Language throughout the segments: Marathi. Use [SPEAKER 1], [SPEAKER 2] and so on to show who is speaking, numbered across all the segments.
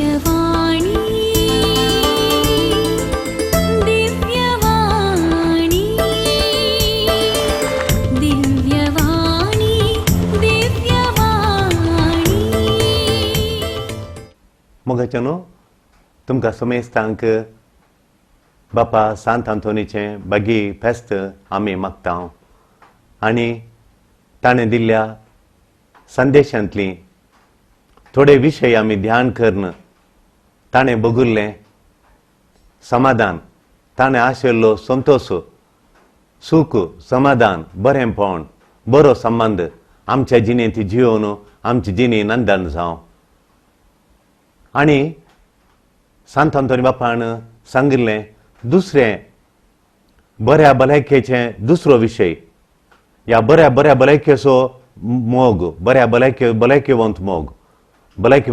[SPEAKER 1] दिव्यवाणी दिव्यवाणी दिव्यवाणी दिव्यवाणी
[SPEAKER 2] मोगाच्यानो तुमकां समेस्तांक बापा सांत आंतोनीचें बागी फेस्त आमी मागता आनी ताणें दिल्ल्या संदेशांतली थोडे विशय आमी ध्यान करन ताणें बगुल्लें समाधान ताणें आशिल्लो संतोश सूख समाधान बरेंपण बरो संबंध आमच्या जिणेंत जियोवन आमची जिणी नंदन जावं आनी सांत आंतोनी बापान सांगिल्लें दुसरें बऱ्या भलायकेचें दुसरो विशय ह्या बऱ्या भलायकेचो मोग बऱ्या भलायकेवंत मोग भलायके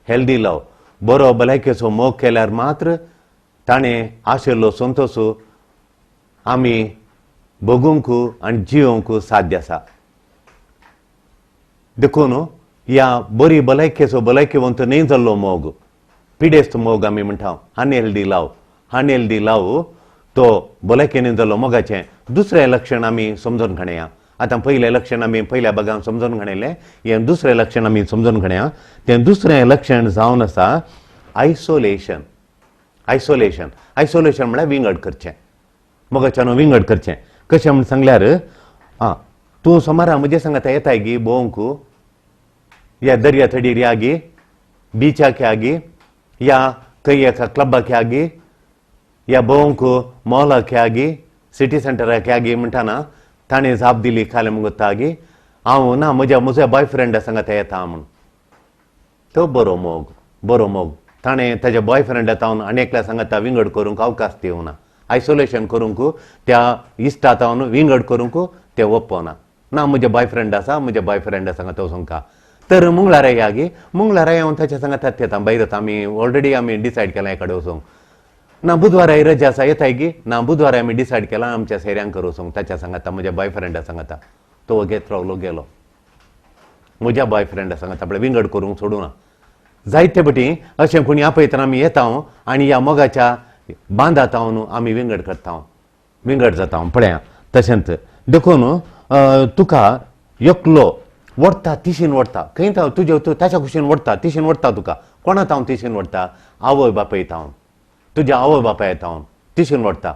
[SPEAKER 2] हेल्दी लव बरो भलायकेचो मोग केल्यार मात्र ताणें आशिल्लो संतोश आमी भोगूंक आनी जियोंक साध्य आसा देखून ह्या बरी भलायकेवंत न्ही जाल्लो मोग पिडेस्त मोग आमी म्हणटा अनहेल्दी लव तो भलायकेन जाल्लो मोगाचें दुसरें लक्षण आमी समजून घेया आतां पयलें लक्षण आमी पयल्या भागांत समजून घेतलें हें दुसरें लक्षण आमी समजून घेया तें दुसरें लक्षण जावन आसा आयसोलेशन म्हळ्यार विंगड करचें मोगाच्यान विंगड करचें कशें म्हण सांगल्यार तूं सोमारा म्हजे सांगात येताय गी भोवंक या दर्या थडीर या गी बिचाक या गी या खंय एका क्लबाक या गी या भोवंक मॉलाक या गी सिटी सेंटराक या गी म्हणटाना ताणें जाप दिली खाले मुगोता गी हांव ना म्हज्या बॉयफ्रेंडा सांगात येता म्हूण तो बरो मोग ताणें ताज्या बॉयफ्रेंडा तावन आनी एकल्या सांगाता विंगड करूंक अवकाश दिवना आयसोलेशन करूंक त्या इश्टा तावन विंगड करूंक ते ओप्पना ना म्हजे बॉयफ्रेंड आसा म्हज्या बॉयफ्रेंडा सांगात वचूंक तर मंगळारा या गी मंगळारा येवन ताच्या सांगात येता भायर आमी ऑलरेडी आमी डिसायड केलां हे कडेन वचूंक ना बुधवारा रजा आसा येताय गी ना बुधवारा आमी डिसायड केलां आमच्या सेऱ्यांक वचूंक ताच्या सांगाता म्हज्या बॉयफ्रेंडा सांगाता तो घेत रावलो गेलो म्हज्या बॉयफ्रेंडा सांगात आपल्या विंगड करूंक सोडूना जायते बटी अशें कोणी आपयतना आमी येता आनी ह्या मोगाच्या बांदात आमी विंगड करता विंगड जाता पळया तशेंच देखून तुका एकलो वडता तिशीन वडता खंय तुजे ताच्या कुशीन वडता तिशीन वडता तुका कोणात हांव तिशीन वडता आवय बापाय येता तुज्या आवय बापाय येता तिशीन वडता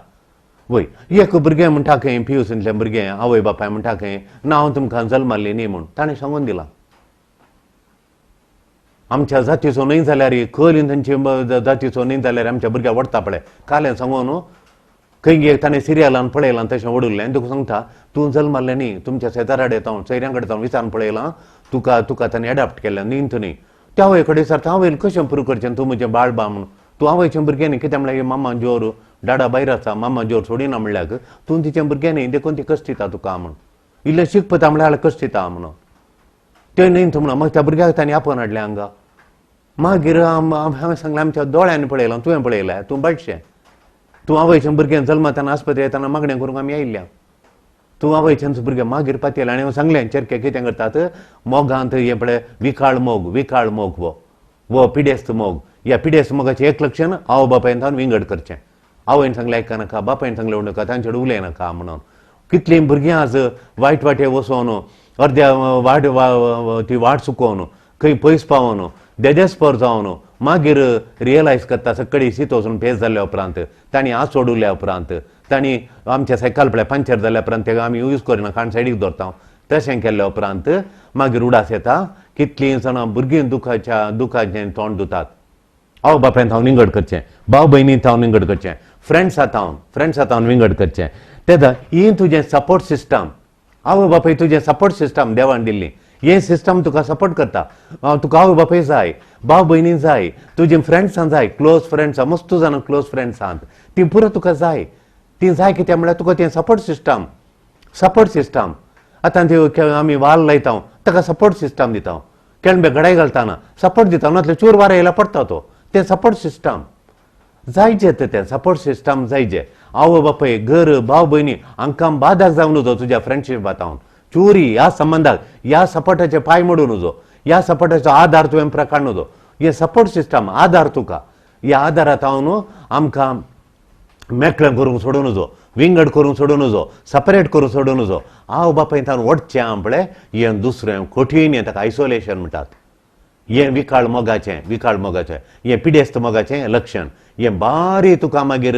[SPEAKER 2] वय एक भुरगें म्हणटा खंय पियुसींतलें भुरगें आवय बापाय म्हणटा खंय ना हांव तुमकां जल्माल्लें न्ही म्हूण ताणें सांगून दिलां आमच्या जातीचो न्ही जाल्यार खल तांची जातीचो न्ही जाल्यार आमच्या भुरग्याक वडता पळय कालें सांगून खंय ताणें सिरियलान पळयलां तशें वडुल्लें आनी तुका सांगता तूं जल्माल्लें न्ही तुमच्या शेजाराड येता सैऱ्यां कडेन जावन विचारून पळयलां तुका ताणें एडाप्ट केलें न्ही न्ही त्या आवय कडेन विचारता आवय कशें प्रूव करचें तूं म्हजें बाळ बा म्हूण तूं आवयचें भुरगें न्ही कित्याक म्हळ्यार मामा जोर डाडा भायर आसा मामा जोर सोडिना म्हणल्यार तूं तिचें भुरगें न्ही देखून ती कश्ट दिता तुका म्हूण इल्लें शिकपता म्हळ्यार कश्ट दिता म्हणून तें न्ही म्हणून मागीर त्या भुरग्याक ताणें आपोवन हाडलें हांगा मागीर हांवें सांगलें आमच्या दोळ्यांनी पळयलां तुवें पळयलें तूं बटशें तूं आवयचें भुरगें जल्मातना आस्पत्रेंत येताना मागणें करूंक आमी आयिल्ल्या तूं आवयचें भुरगें मागीर पातयलें आनी हांवें सांगलें चेरके कितें करतात मोगांत हें पळय विकाळ मोग वो पिडेस्त मोग ह्या पिडेस्त मोगाचें एक लक्षण आवय बापायन तावन विंगड करचें आवयन सांगलें आयका नाका बापायन सांगलें उडोवनाका तांचे कडेन उलय नाका म्हणून कितलीं भुरगीं आज वायट वाटे वचोन अर्द्या ती वाट चुकोवन खंय पयस पावोन देदेस्पर जावन मागीर रियलायज करता सकळी शीत वचून फेस जाल्ल्या उपरांत तांणी आस सोडुल्ल्या उपरांत तांणी आमच्या सायकल पळय पंक्चर जाल्ल्या उपरांत तेका आमी यूज करिना कारण सायडीक दवरता तशें केल्ल्या उपरांत मागीर उडास येता कितलीं जाणां भुरगीं दुखाचें तोंड दितात आवय बापायन हांव विंगड करचें भाव भयणींत हांव विंगड करचें फ्रेंड्सांत हांव विंगड करचें तेदा ही तुजें सपोर्ट सिस्टम आवय बापाय तुजें सपोर्ट सिस्टम देवान दिल्ली हे सिस्टम तुका सपोर्ट करता तुका आवय बापाय जाय भाव भयणी जाय तुजीं फ्रेंड्सां जाय क्लोज फ्रेंड्स मस्त जाणां क्लोज फ्रेंड्सांत ती पुरो तुका जाय ती जाय कित्याक म्हळ्यार तुका तें सपोर्ट सिस्टम आतां ती आमी वाल लायता ताका सपोर्ट सिस्टम दिता केळंबे घडाय घालतना सपोर्ट दिता नातले चूर वारें येयला पडटा तो तें सपोर्ट सिस्टम जायचें तें सपोर्ट सिस्टम जायचें आवय बापाय घर भाव भयणी हांकां बादाक जावन नजो तुज्या फ्रेंडशिपांत चोरी ह्या संबंधाक ह्या सपोर्टाचे पांय मोडून नजो ह्या सपोर्टाचो आधार तुवें प्रकाड नजो हे सपोर्ट सिस्टम आधार तुका ह्या आधारात हांव आमकां मेकळें करूंक सोडून नजो विंगड करूंक सोडून नजो सपरेट करूंक सोडून नजो हांव बापाय तावन ओडचें हांव पळय हें दुसरें कठीण हें ताका आयसोलेशन म्हणटात हें विकाळ मोगाचें हें पिडेस्त मोगाचें लक्षण हें बारी तुका मागीर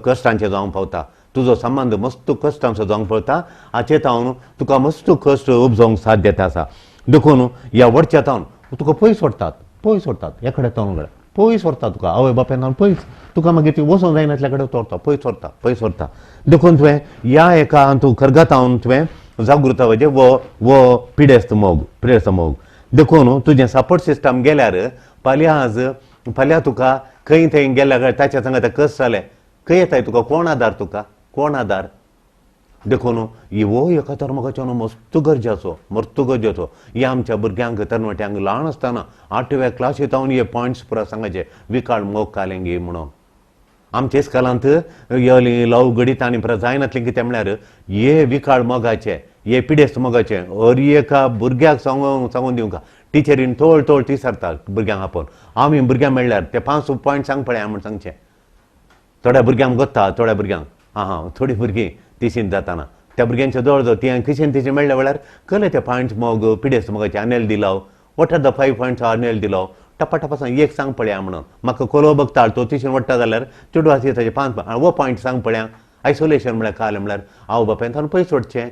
[SPEAKER 2] कश्टांचें जावंक पावता तुजो संबंद मस्त कश्टांचो जावंक पावता हाचेर हांव तुका मस्त कश्ट उपजोवंक साध्य आसा देखून ह्या वडच्या तावन तुका पयस सोडटात एकडे तावन पयस व्हरता तुका आवय बापायन पयस तुका मागीर ती वचोंक जायनासल्या कडेन व्हरता पयस व्हरता देखून तुवें ह्या एका तूं खरगातावन तुवें जागृत म्हणजे वो पिडेस्त मोग देखून तुजें सपोर्ट सिस्टम गेल्यार फाल्यां तुका खंय थंय गेल्या ताच्या सांगा कस जालें खंय येताय तुका कोण आदार देखून हो एका तरमगाच्यान मस्त गरजेचो हे आमच्या भुरग्यांक तरणाट्यांक ल्हान आसतना 8व्या क्लासीत हांव हे पॉयंट्स पुरो सांगायचे विकाळ मोग कालेंगी म्हणून आमच्या इस्कालांत लव गणित आनी पुरो जायनातलें कितें म्हळ्यार हे विकाळ मोगाचे हे पिडेस्त मोगाचे हर एका भुरग्याक सांगून दिवंक टिचरीन तोळ तिसरता भुरग्यांक आपोवन आमी भुरग्यांक मेळ्ळ्यार ते 5 पॉयंट सांग पळय म्हण सांगचें थोड्या भुरग्यांक गोत्ता थोड्या भुरग्यांक थोडी भुरगीं तिशीन जाताना त्या भुरग्यांच्या जवळ ती किशेन तिचे मेळ्ळ्या वेळार कळ्ळें ते पॉयंट्स मोग पिडेस्त मोगाचे आनेल दिलाव वॉट आर द 5 पॉयंट्स आनेल दिलाव टप्पा सांग एक सांग पळया म्हणून म्हाका कोलो बघता तो तिशीन वट्टा जाल्यार चेडूं आसा ताचे 5 वो पॉयंट सांग पळया आयसोलेशन म्हळ्यार कालें म्हळ्यार आवय बापायन तावन पयस सोडचें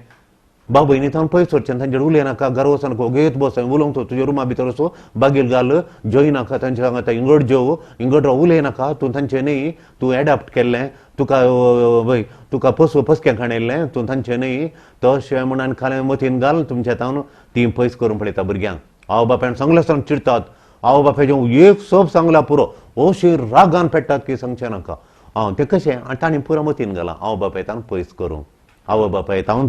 [SPEAKER 2] भाव भयणी तावन पयस सोडचें तांचेर उलयनाका घरा वचनाका घेत बस उलोवंक तो तुज्या रुमा भितर वचो बागेर घाल जोय नाका तांचे सांगात इंगड जेव इंगड राव उलयनाका तूं तांचें न्ही तूं एडाप्ट केल्लें तुका पसक्याक हाडिल्लें तूं तांचें न्ही तशें म्हणून खालें मतीन घाल तुमच्या तावन ती पयस करून पळयता भुरग्यांक आवय बापायन सांगले आसतना चिडतात आवय बापायचें एक सोप सांगला पुरो अशी रागान पेट्टात की सांगचें नाका तें कशें ताणें पुरो मतीन घालां आवय बापाय तावन पयस करूं आवय बापाय तावन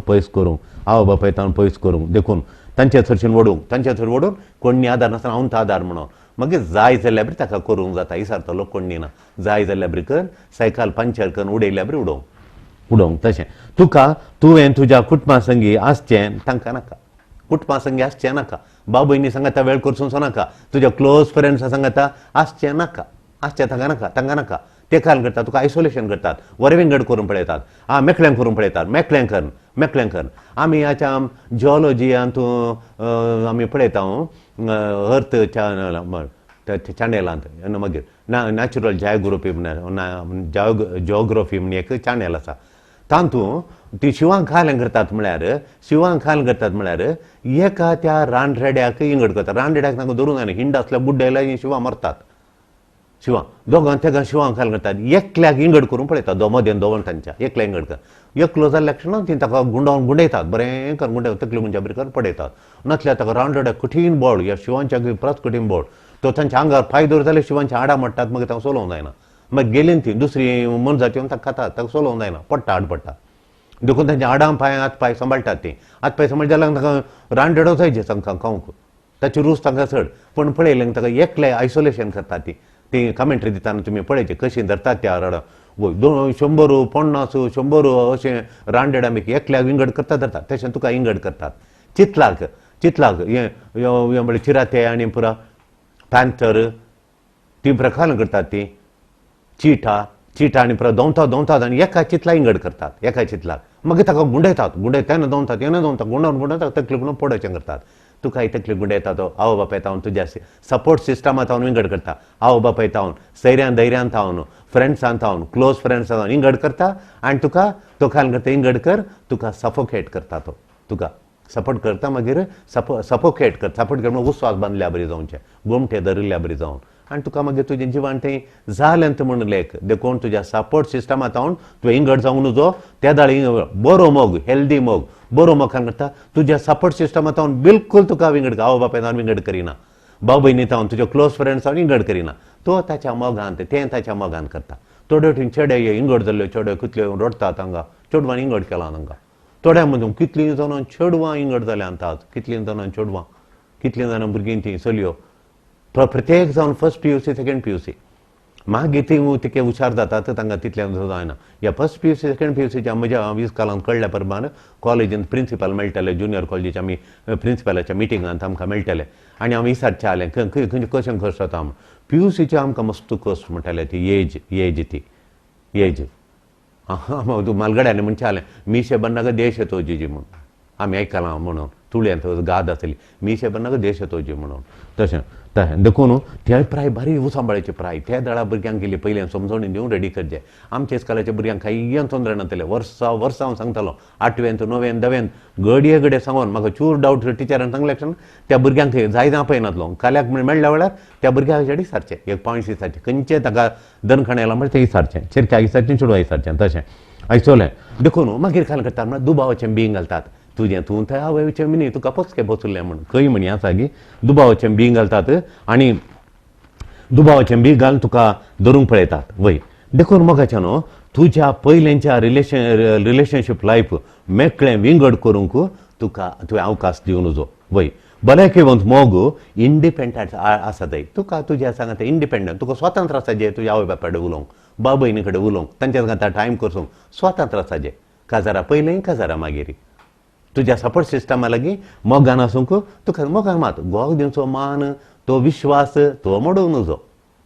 [SPEAKER 2] पयस करूंक देखून तांचे थंयच्यान वडूंक कोणी आदार नासतना हांव आदार म्हणून मागीर जाय जाल्यार बरी ताका करूंक जाता इसरतलो कोणी ना जाय जाल्यार बरी कर सायकल पंचर करून उडयल्यार बरी उडोवंक तशें तुवें तुज्या कुटुंबा संगी आसचें तांकां नाका कुटुंबा संगी आसचें नाका भाव भयणी सांगाता वेळ करचो नाका तुज्या क्लोज फ्रेंड्सा सांगाता आसचें तांकां नाका ते काल करतात तुका आयसोलेशन करतात वरविंगड करून पळयतात मेकळें करून पळयतात मेकळें कर आमी आतां जिओलॉजियांत आमी पळयता अर्थ चॅनेलांत मागीर नॅचरल जिओग्राफी जिओग्राफी म्हण एक चॅनेल आसा तातूंत ती शिवांक खालें करतात म्हळ्यार एका त्या रानरेड्याक इंगड करतात रानरेड्याक तांकां धरून जायना हिंड आसल्यार बुड्डयल्यार शिवां मरतात दोगां तेगा शिवांक खाल करतात एकल्याक इंगड करून पळयतात मदेन दोवंटांच्या एकल्या इंगड कर एकलो जाल्ल्या क्षणांत ती ताका गुंडयतात बरें कर गुंडयतात तकली म्हणजे बरें कर पडयतात नासल्यार ताका रानरेड्याक कठीण बोड ह्या शिवांच्या परत कठीण बोड तो तांच्या आंगार पांय दवर जाल्यार शिवांच्या हाडां मोडटात मागीर ताका सोलोवंक जायना मागीर गेलीन ती दुसरी मनजाती येवन ताका खातात ताका सोलोवंक जायना हाड पडटा देखून तांच्या हाडां हात पांय सांबाळटात ती हात पांय सांबाळ जाल्यार ताका रानरेडो जायचे तांकां खावंक ताची रूच तांकां चड पण पळयलें ताका एकले आयसोलेशन करतात ती कमेंट्री दिताना तुमी पळयचे कशी धरतात त्या राडा 100 150 अशें रानडेडा मीक एकल्याक विंगड करतात धरतात तशें तुका इंगड करतात चितलाक हें म्हणजे चिराते आनी पुरा पॅन्थर ती प्रकार करतात ती चिटा आनी पुरा दोंवतात आनी एका चितला इंगड करतात एका चितलाक मागीर ताका गुंडयतात तेन्ना दोंवतात गुंडावन तकली म्हणून पडोवचें करतात तुका तकली गुंडयता तो आवय बापाय तावन तुज्या सपोर्ट सिस्टमांत हांव इंगड करता आवय बापाय तावन सैऱ्यान धैर्यान तावन फ्रेंड्सान तावन क्लोज फ्रेंड्स तावन इंगड करता आनी तुका तो खाल करता इंगड कर तुका सफोकेट करता तो तुका सपोर्ट करता मागीर सफोकेट करता सपोर्ट कर उस्वास बांदल्या बरी जावचें गोमटे धरिल्ल्या बरी जावन आनी तुका मागीर तुजें जिवान तें जालें म्हणून लेख देखून तुज्या सपोर्ट सिस्टमांत तावन तुवें इंगड जावंक नजो त्या दाळी बरो मोग हेल्दी मोग बरो मोगान करता तुज्या सपोर्ट सिस्टमांत तावन बिलकुल तुका विंगड आवय बापाय तावन विंगड करिना भाव भयणी तावन तुज्या क्लोज फ्रेंड्स तावन इंगड करिना तो ताच्या मोगान तें ताच्या मोगान करता थोड्या वटेन चेडे इंगड जाल्ल्यो चेडे कितल्यो रडतात हांगा चेडवान इंगड केला तांकां थोड्या मदीं कितलीं जाणां चेडवां इंगड जाल्यांत कितलीं जाणां चेडवां कितलीं जाणां भुरगीं तीं चलयो प्रत्येक जावन फर्स्ट PUC सेकंड PUC मागीर ती तिके हुशार जाता तांकां तितल्यान जायना. ह्या फर्स्ट PUC सेकंड PUCच्या म्हज्या 20 कालांत कळ्ळ्या प्रमाण कॉलेजींत प्रिंसिपल मेळटले, ज्युनियर कॉलेजीच्या आमी प्रिंसिपलाच्या मिटिंगांत आमकां मेळटले आनी हांव विचारचें जालें खंय कशें खर्च जाता म्हूण. PUCचे आमकां मस्त कॉस्ट म्हणटाले ती एज तूं मालगड्यांनी म्हणचें जालें मीशे बन्नाका देश येतोजी म्हूण आमी आयकलां म्हणून तुळ्यांत गाद आसली मीशे बन्नाका देश येतोजी म्हणून. तशें देखून ते प्राय बारी सांबाळायचे प्राय त्या दळा भुरग्यांक गेली पयलीं समजोणी दिवन रेडी करचें. आमच्या इस्कॉलाच्या भुरग्यांक काही तोंदरे नासले. वर्सां हांव सांगतालो 8वेंत 9वेंत 10वेंत घडये सांगून म्हाका चूर डावट टिचरान सांगलें त्या भुरग्यांक जाय पळयनातलो काल्याक मेळ्ळ्या वेळार त्या भुरग्याक विचारचें एक पॉयंट्स विचारचें खंयचें ताका दनखण येयला म्हळ्यार तें विचारचें चिरक्याक विचारचें चेडवा विचारचें तशें आयसोलें. देखून मागीर काल करतात म्हळ्यार दुबावाचें बिंग घालतात तुजें तूं थंय आवयचें न्ही तुका पचकें बसुल्लें म्हणून खंय म्हणी आसा गी दुबावाचें बी घालतात आनी दुबावाचें बी घालून तुका धरूंक पळयतात वय. देखून मोगाचें न्हू तुज्या पयलेंच्या रिलेशनशीप लायफ मेकळें विंगड करूंक तुका तुवें अवकाश दिवन नजो वय. भलायकेवंत मोग इंडिपेंडंट आसा थंय तुका तुज्या सांगात इंडिपेंडंट तुका स्वातंत्र्य आसा जे तुज्या आवय बापाय कडेन उलोवंक बाब भयणी कडेन उलोवंक तांच्या सांगात टायम करसूंक स्वातंत्र्य आसा जे काजारा पयलें काजारा मागीर तुज्या सपोर्ट सिस्टमा लागीं मोगान आसूंक तुका मोगान मात गोग दिवचो मान तो विश्वास तो मोडूं नजो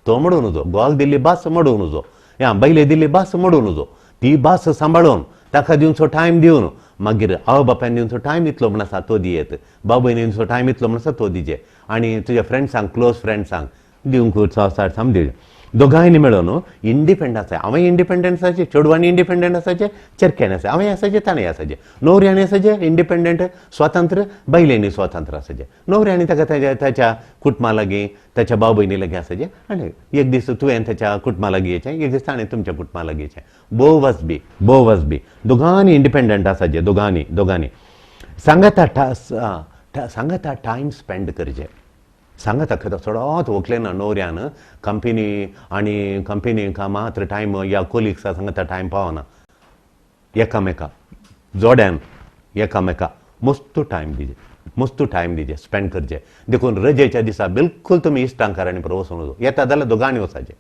[SPEAKER 2] गोग दिल्ली भास मोडूं नजो ह्या बैले दिल्ली भास मोडूं नजो ती भास सांबाळून ताका दिवचो टायम दिवन मागीर आवय बापायन दिवचो टायम इतलो म्हण आसा तो दियेत बाब भयणीन दिवचो टायम इतलो म्हण आसा तो दिजे आनी तुज्या फ्रेंड्सांक क्लोज फ्रेंड्सांक दिवंक साम दिवचे. दोगांयनी मेळून इंडिपेंडंट आसा हांवें इंडिपेंडंट आसाचे चेडवांनी इंडिपेंडंट आसाचे चेडक्यांनी आसा हांवें आसाचे ताणें आसाचे न्हवऱ्यानी आसाचे इंडिपेंडंट स्वातंत्र्य बैलेनी स्वातंत्र्य आसाचे न्हवऱ्यानी ताका ताच्या कुटुंबा लागीं ताच्या भाव भयणी लागीं आसाचे आनी एक दीस तुवें ताच्या कुटुंबा लागीं येचें एक दीस ताणें तुमच्या कुटुंबा लागीं येचें बोवस बी दोगांनी इंडिपेंडंट आसाचे दोगांनी सांगाता टायम स्पेंड करचें सांगाता खंय चडोच व्हंकले ना न्हवऱ्यान कंपनीक मात्र टायम या कोलिग्सा सांगाता टायम पावना एकामेका जोड्यान एकामेका मस्तू टायम दिजे स्पेंड करचे. देखून रजेच्या दिसा बिलकुल तुमी इश्टांकारांनी बरोबर वचूं नजो येता जाल्यार दोगांनी वचाचे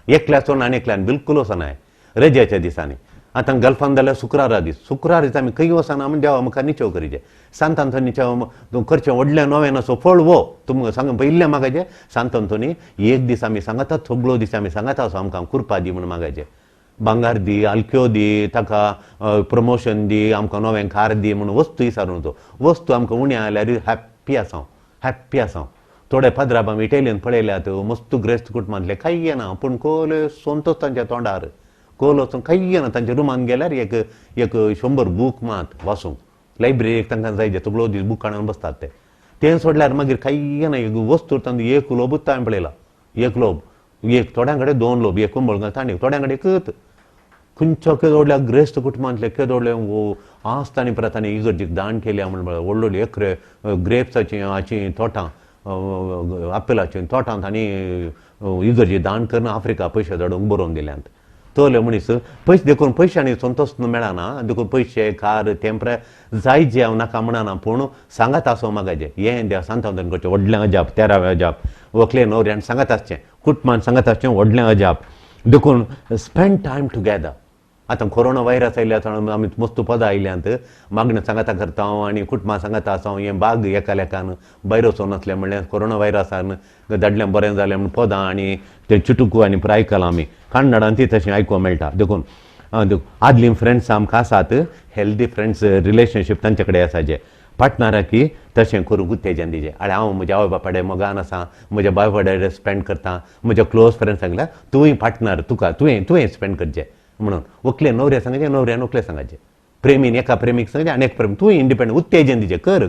[SPEAKER 2] एकल्या वचून आनी एकल्यान बिलकुल वचनाय रजेच्या दिसांनी. आतां गल्फान जाल्यार शुक्रार दिसा आमी खंय वचना म्हणजे देवा मुखार निचेव करीचे सांतांत निचेव करचें व्हडलें नवें असो फळ वो तुमकां सांग पयिल्लें मागाचें सांतांतोनी एक दीस आमी सांगाता सगळो दीस आमी सांगाता असो आमकां कुरपा दी म्हणून मागाचें भांगार दी आल्क्यो दी ताका प्रमोशन दी आमकां नवें कार दी म्हणून वस्तू विचारून वचो वस्तू आमकां उण्या जाल्यार हॅप्पी आसां थोडे पदराब आमी इटलीन पळयल्यात मस्त ग्रेस्त कुटुंबांतले कांय येना पूण कोले संतोश तांच्या तोंडार कोल वचूंक कांय येना तांच्या रुमान गेल्यार एक 100 बूक मात वाचूंक लायब्ररीक तांकां जाय जे सगळो दीस बूक हाडून बसतात ते सोडल्यार मागीर कांय येना एक वस्तू तांकां एक लोबूच हांवें पळयला एक लोब एक थोड्यां कडेन 2 लोब एक कुंबळ तांणी थोड्यां कडेन एकच खंयच्या केदोडल्या ग्रेस्त कुटुंबांतले केदोडले आस्तांनी प्रतांनी इगर्जीक दान केल्या म्हण व्हडली एकरे ग्रेप्साची हाची तोटां आपेलाची तोटां तांणी इगर्जी दान करून आफ्रिका पयशे धाडूंक बरोवन दिल्यांत तोले मनीस पयशे देखून पयशांनी संतोश मेळना देखून पयशे कार तेंपरे जाय जे हांव नाका म्हणना पूण सांगात आसो मागाचें हें देव सांतांतन करचें व्हडलें अजाप 13वें अजाप व्हंकले न्हवऱ्यान सांगात आसचें कुटुंबान सांगात आसचें व्हडलें अजाप देखून स्पेंड टायम टुगेदर. आतां कोरोना व्हायरस आयल्या आमी मस्त पदां आयल्यांत मागणें सांगाता करता हांव आनी कुटुंबां सांगाता आसा हें बाग एका लेखान भायर वचों नासलें म्हणल्यार कोरोना व्हायरसान धाडलें बरें जालें म्हूण पदां आनी ते चुटुकू आनी पुराय आयकलां आमी कन्नडान ती तशें आयकूंक मेळटा. देखून आदलीं फ्रेंड्स आमकां आसात हेल्दी फ्रेंड्स रिलेशनशीप तांचे कडेन आसाचे पार्टनराकी तशें करूंक उत्तेजन दिजें आनी हांव म्हज्या आवय बापा कडेन मोगान आसा म्हज्या बाय कडेन स्पेंड करता म्हज्या क्लोज फ्रेंड्स सांगल्यार तुवें पार्टनर तुका तुवें स्पेंड करचें म्हणून व्हंकले न्हवऱ्या सांगाचें न्हवऱ्यान व्हंकले सांगाचें प्रेमीन एका प्रेमीक सांगचें आनी एक प्रेमी तुवें इंडिपेंडंट उत्तेजन दिजें कर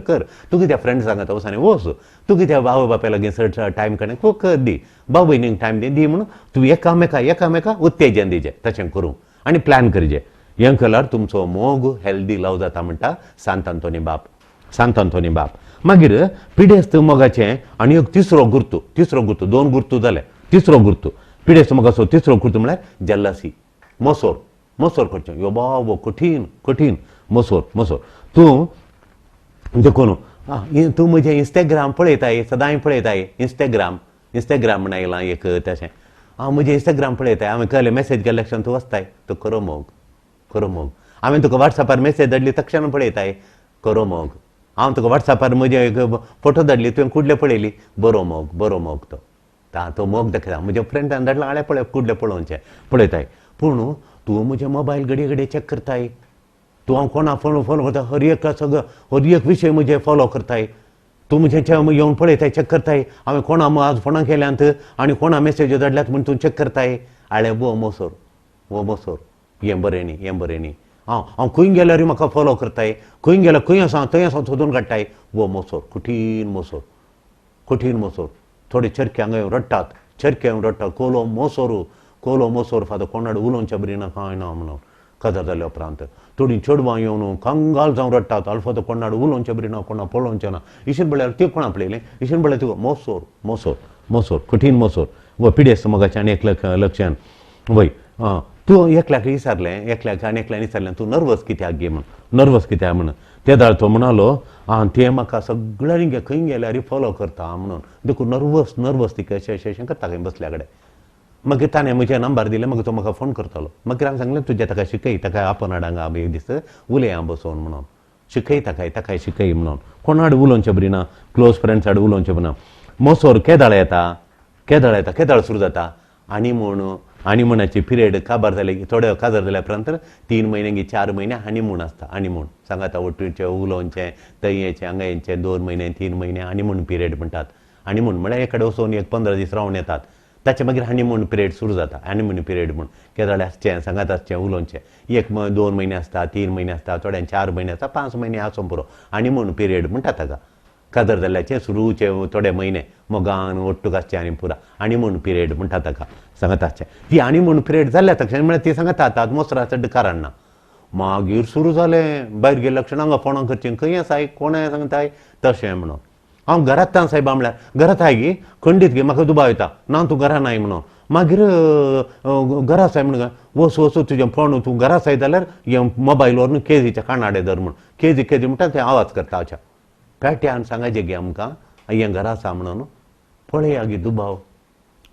[SPEAKER 2] तूं कित्या फ्रेंड्स सांगाता वचून वच तूं कित्या आवय बापाय लागीं चड टायम काडून कर दी भाव भयणीक टायम दी म्हणून तूं एकामेका उत्तेजन दिजें तशें करूंक आनी प्लॅन करचें हें केल्यार तुमचो मोग हेल्दी लव जाता म्हणटा सांत अंतोनी बाप. मागीर पिडेस्त मोगाचें आनी एक तिसरो गुर्तू 2 गुर्तू जाले तिसरो गुर्तू पिडेस्त मोगाचो तिसरो गुर्तू म्हळ्यार जल्लसी मोसोर करचें यो बाबो कठीण मोसोर तूं देखून तूं म्हजें इंस्टाग्राम पळयताय सदांय पळयताय इंस्टाग्राम म्हण आयलां एक तशें हांव म्हजें इंस्टाग्राम पळयताय हांवें कहलें मेसेज केल्या लक्षांत तूं वचताय तो खरो मोग हांवें तुका वॉट्सॅपार मेसेज धाडली तक्षण पळयताय खरो मोग हांव तुका वॉट्सॅपार म्हजे फोटो धाडली तुवें कुडले पळयली बरो मोग तो मोग दाखयता म्हज्या फ्रेंडान धाडला आळे पळय कुडले पळोवचे पळयताय पूण तूं म्हजे मोबायल घडये चॅक करताय तूं हांव कोणा फॉलो करता हर एक विशय म्हजे फॉलो करताय तूं म्हजे येवन पळयताय चॅक करताय हांवें कोणा आज फोनां केल्यांत आनी कोणा मेसेज्यो धाडल्यात म्हूण तूं चॅक करताय आळे वो मोसोर हें बरें न्ही हांव खंय गेल्यार म्हाका फॉलो करताय खंय गेल्यार खंय आसा थंय आसा सोदून काडटाय वो मोसोर कठीण मोसोर थोडे चरक्यांक रडटात कोलो मोसोर फादर कोणाड उलोवचें बरी ना कांय ना म्हणून काजार जाल्या उपरांत थोडीं चेडवां येवन कंगाल जावन रडटात अल्फाद कोणाड उलोवचें बरी ना कोणा पळोवचें ना इशीन म्हळ्यार ती कोणा पळयलें इशीन म्हळ्यार तुका मोसोर कठीण मोसोर व पिडेस्त मोगाचें आनी एक लक्षान वय तूं एकल्याक आनी एकल्यान विचारलें तूं नर्वस कित्याक गे म्हण ते दाळ तो म्हणालो ते म्हाका सगळ्यांनी खंय गेल्यार फॉलो करता म्हणून देखून नर्वस ती अशें करता खंय बसल्या कडेन मागीर ताणें म्हजे नंबर दिले मागीर तो म्हाका फोन करतालो मागीर हांवें सांगलें तुजें ताका शिकय ताका आपण हाडांगा एक दीस उलया बसोन म्हणून शिकय ताकाय शिकय म्हणून कोणाड उलोवचें बरी ना क्लोज फ्रेंड्साड उलोवचें बरी ना मोसोर केदाळ येता सुरू जाता हनीमूनाची पिरियड काबार जाले थोडे काजार जाल्या उपरांत 3 म्हयने की 4 म्हयने हनीमून आसता हनीमून सांगाता वटूचें उलोवचें तयेचें हांगायेचें 2 म्हयने 3 म्हयने हनीमून पिरियड म्हणटात हनीमून म्हळ्यार एकडे वचून 15 दीस रावन येतात ताचे मागीर हनीमून पिरियड सुरू जाता हनीमून पिरियड म्हूण केदाळे आसचें सांगात आसचें उलोवचें 2 म्हयने आसता 3 म्हयने आसता थोड्यांक 4 म्हयने आसता 5 म्हयने आसूं पुरो हनीमून पिरियड म्हणटा ताका काजार जाल्ल्याचें सुरूचे थोडे म्हयने मोगान ओट्टूक आसचें आनी पुरा हनीमून पिरियड म्हणटा ताका सांगात आसचें ती हनीमून पिरियड जाल्ल्या तक्षण म्हळ्यार ती सांगाता आतां मोसराचें कारण ना मागीर सुरू जालें भायर गेल्या लक्षण हांगा फोणां करचीं खंय आसाय कोणाय सांगताय तशें म्हणून हांव घरांत सायबा म्हळ्यार घरांत आय गे खंडीत गे म्हाका दुबाव येता ना तूं घरा नाय म्हणून मागीर घरा साय म्हणून वच तुजें फोण तूं घरा साय जाल्यार हें मोबायलवर न्हू केजीच्या कानाडे धर म्हूण केजी म्हणटा तें आवाज करता हाच्या पेट्यान सांगायचें गे आमकां हें घरा आसा म्हणून पळया गे दुबाव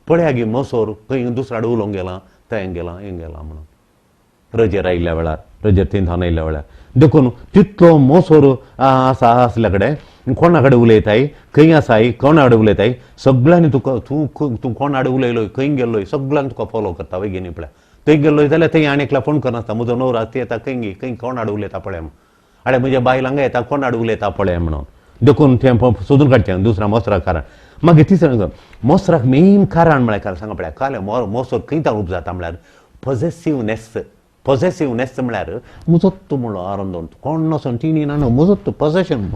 [SPEAKER 2] पळया गे मोसोर खंय दुसराड उलोवंक गेलां थंय गेलां म्हणून रजेर आयिल्ल्या वेळार रजेर तिनसावन आयिल्ल्या वेळार देखून तितलो मोसोर आसल्या कडेन कोणा कडेन उलयताय खंय आसाय कोणा कडेन उलयताय सगळ्यांनी तुका तूं कोणा कडेन उलयलोय खंय गेल्लोय सगळ्यांनी तुका फॉलो करता वय गे न्ही पळय थंय गेल्लोय जाल्यार थंय आनी एकल्या फोन करनासता म्हजो न्हवरो ती येता खंय कोणा कडेन उलयता पळय आरे म्हज्या बायलांक येता कोणा कडेन उलयता पळय म्हणून देखून तें सोदून काडचें दुसऱ्या मोसराक कारण मागीर तिसरें मोसराक मेन कारण म्हळ्यार सांगा पळय काले मोसोर खंय तां उब जाता म्हळ्यार पॉझेसिवनेस म्हळ्यार मुजत्त म्हणलो आरोंदोन कोण नसोन टिनी ना मुजत्त पॉझेशन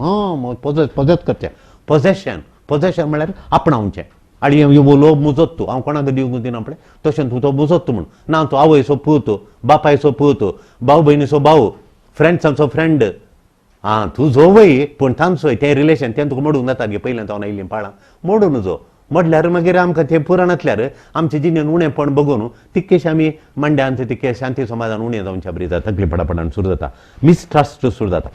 [SPEAKER 2] पॉझेस करचें पॉझेशन म्हळ्यार आपणावचें आनी लोभ मुजत्तू हांव कोणाक दिवंक दिना पळय तशें तूं तो मुजत्त म्हूण ना तूं आवयचो पूत बापायचो पूत भाऊ भयणीचो भाऊ फ्रेंड्सांचो फ्रेंड तूं जो वय पूण तांचोय तें रिलेशन तें तुका मोडूंक जाता गे पयलें जावन आयिल्लीं पाळां मोडून जो म्हटल्यार मागीर आमकां तें पुराणांतल्यार आमचें जिणेन उणेंपण बघून तितकेशें आमी मांड्यांत तितके शांती समाधान उणें जावचें बरी जाता तकली पडापडान सुरू जाता मिसट्रस्ट सुरू जाता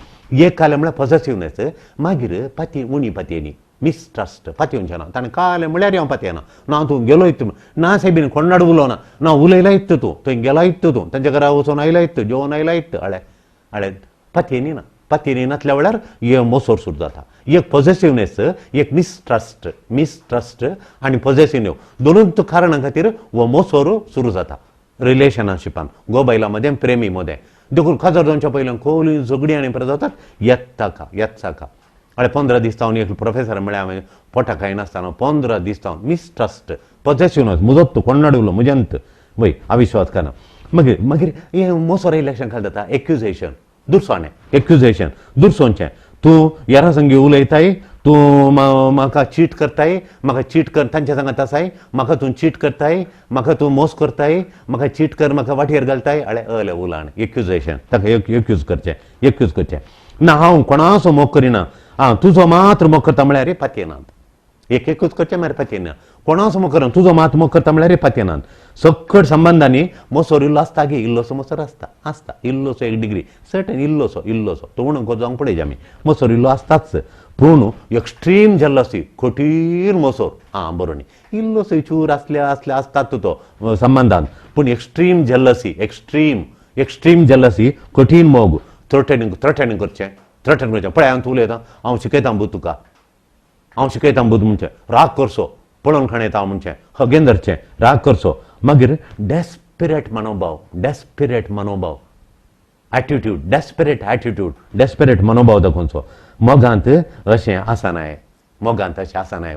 [SPEAKER 2] एक कालें म्हळ्यार पॉझेसिवनेस मागीर उणी पातयेनी मिसट्रस्ट पातयेवचें ना ताणें कालें म्हळ्यार हांव पातयना ना तूं गेलो इत्त ना सायबीन कोणाड उलोवना ना उलयला इत्त तूं थंय गेला इत्त तूं तांच्या घरा वचून आयला इत्त जेवण आयला इत्त आळे पातयेनी ना पातयेनी नासल्या वेळार हे मोसोर सुरू जाता एक पॉझेसिवनेस एक मिसट्रस्ट आनी पॉझेसिव्ह दोनूच कारणां खातीर हो मोसोर सुरू जाता रिलेशनशिपान गोबायला मदें प्रेमी मदें देखून काजार जावच्या पयलीं खोली झगडी आनी परत जातात येतसाका अरे 15 दीस जावन एक प्रोफेसर म्हळ्यार हांवें पोटा खायनासतना 15 दीस जावन मिसट्रस्ट पॉझेसिवनेस मुजत्त कोणाड उलो मुजंत वय अविश्वास करना मागीर हें मोसोर इलेक्शन खाल जाता एक्युजेशन दुरसोवचें तूं यारा संगी उलयताय तूं म्हाका चीट करताय म्हाका चीट कर तांच्या सांगात आसाय म्हाका तूं चीट करताय म्हाका तूं मोस करताय म्हाका चीट कर म्हाका वाटेर घालताय अळे उलाण एक्युजेशन ताका एक्यूज करचें ना हांव कोणाचो मोग करिना तुजो मात्र मोग करता म्हळ्यार पातयेनात एक एकूच करचें मार पातयना कोणा समोर कर तुजो मात मोग करता म्हळ्यार पातयनात सकट संबंधांनी मोसोर इल्लो आसता गे इल्लोसो मोसोर आसता आसता इल्लोसो 1 डिग्री सर्टन इल्लोसो तो म्हणून को जावंक पळय आमी मोसोर इल्लो आसताच पूण एक्स्ट्रीम जेलसी कठीण मोसोर बरो न्ही इल्लोसो चूर आसल्या आसतात तो संबंधान पूण एक्स्ट्रीम जेलसी कठीण मोग थ्रेटनिंग करचें पळय हांव उलयतां हांव शिकयतां बूद तुका हांव शिकयतां बूद म्हणचें राग करचो पळोवन खणयता म्हणचें हगेन धरचें राग करचो मागीर डेस्पिरेट मनोभाव डेस्पिरेट मनोभाव दाखोवचो मोगांत अशें आसनाय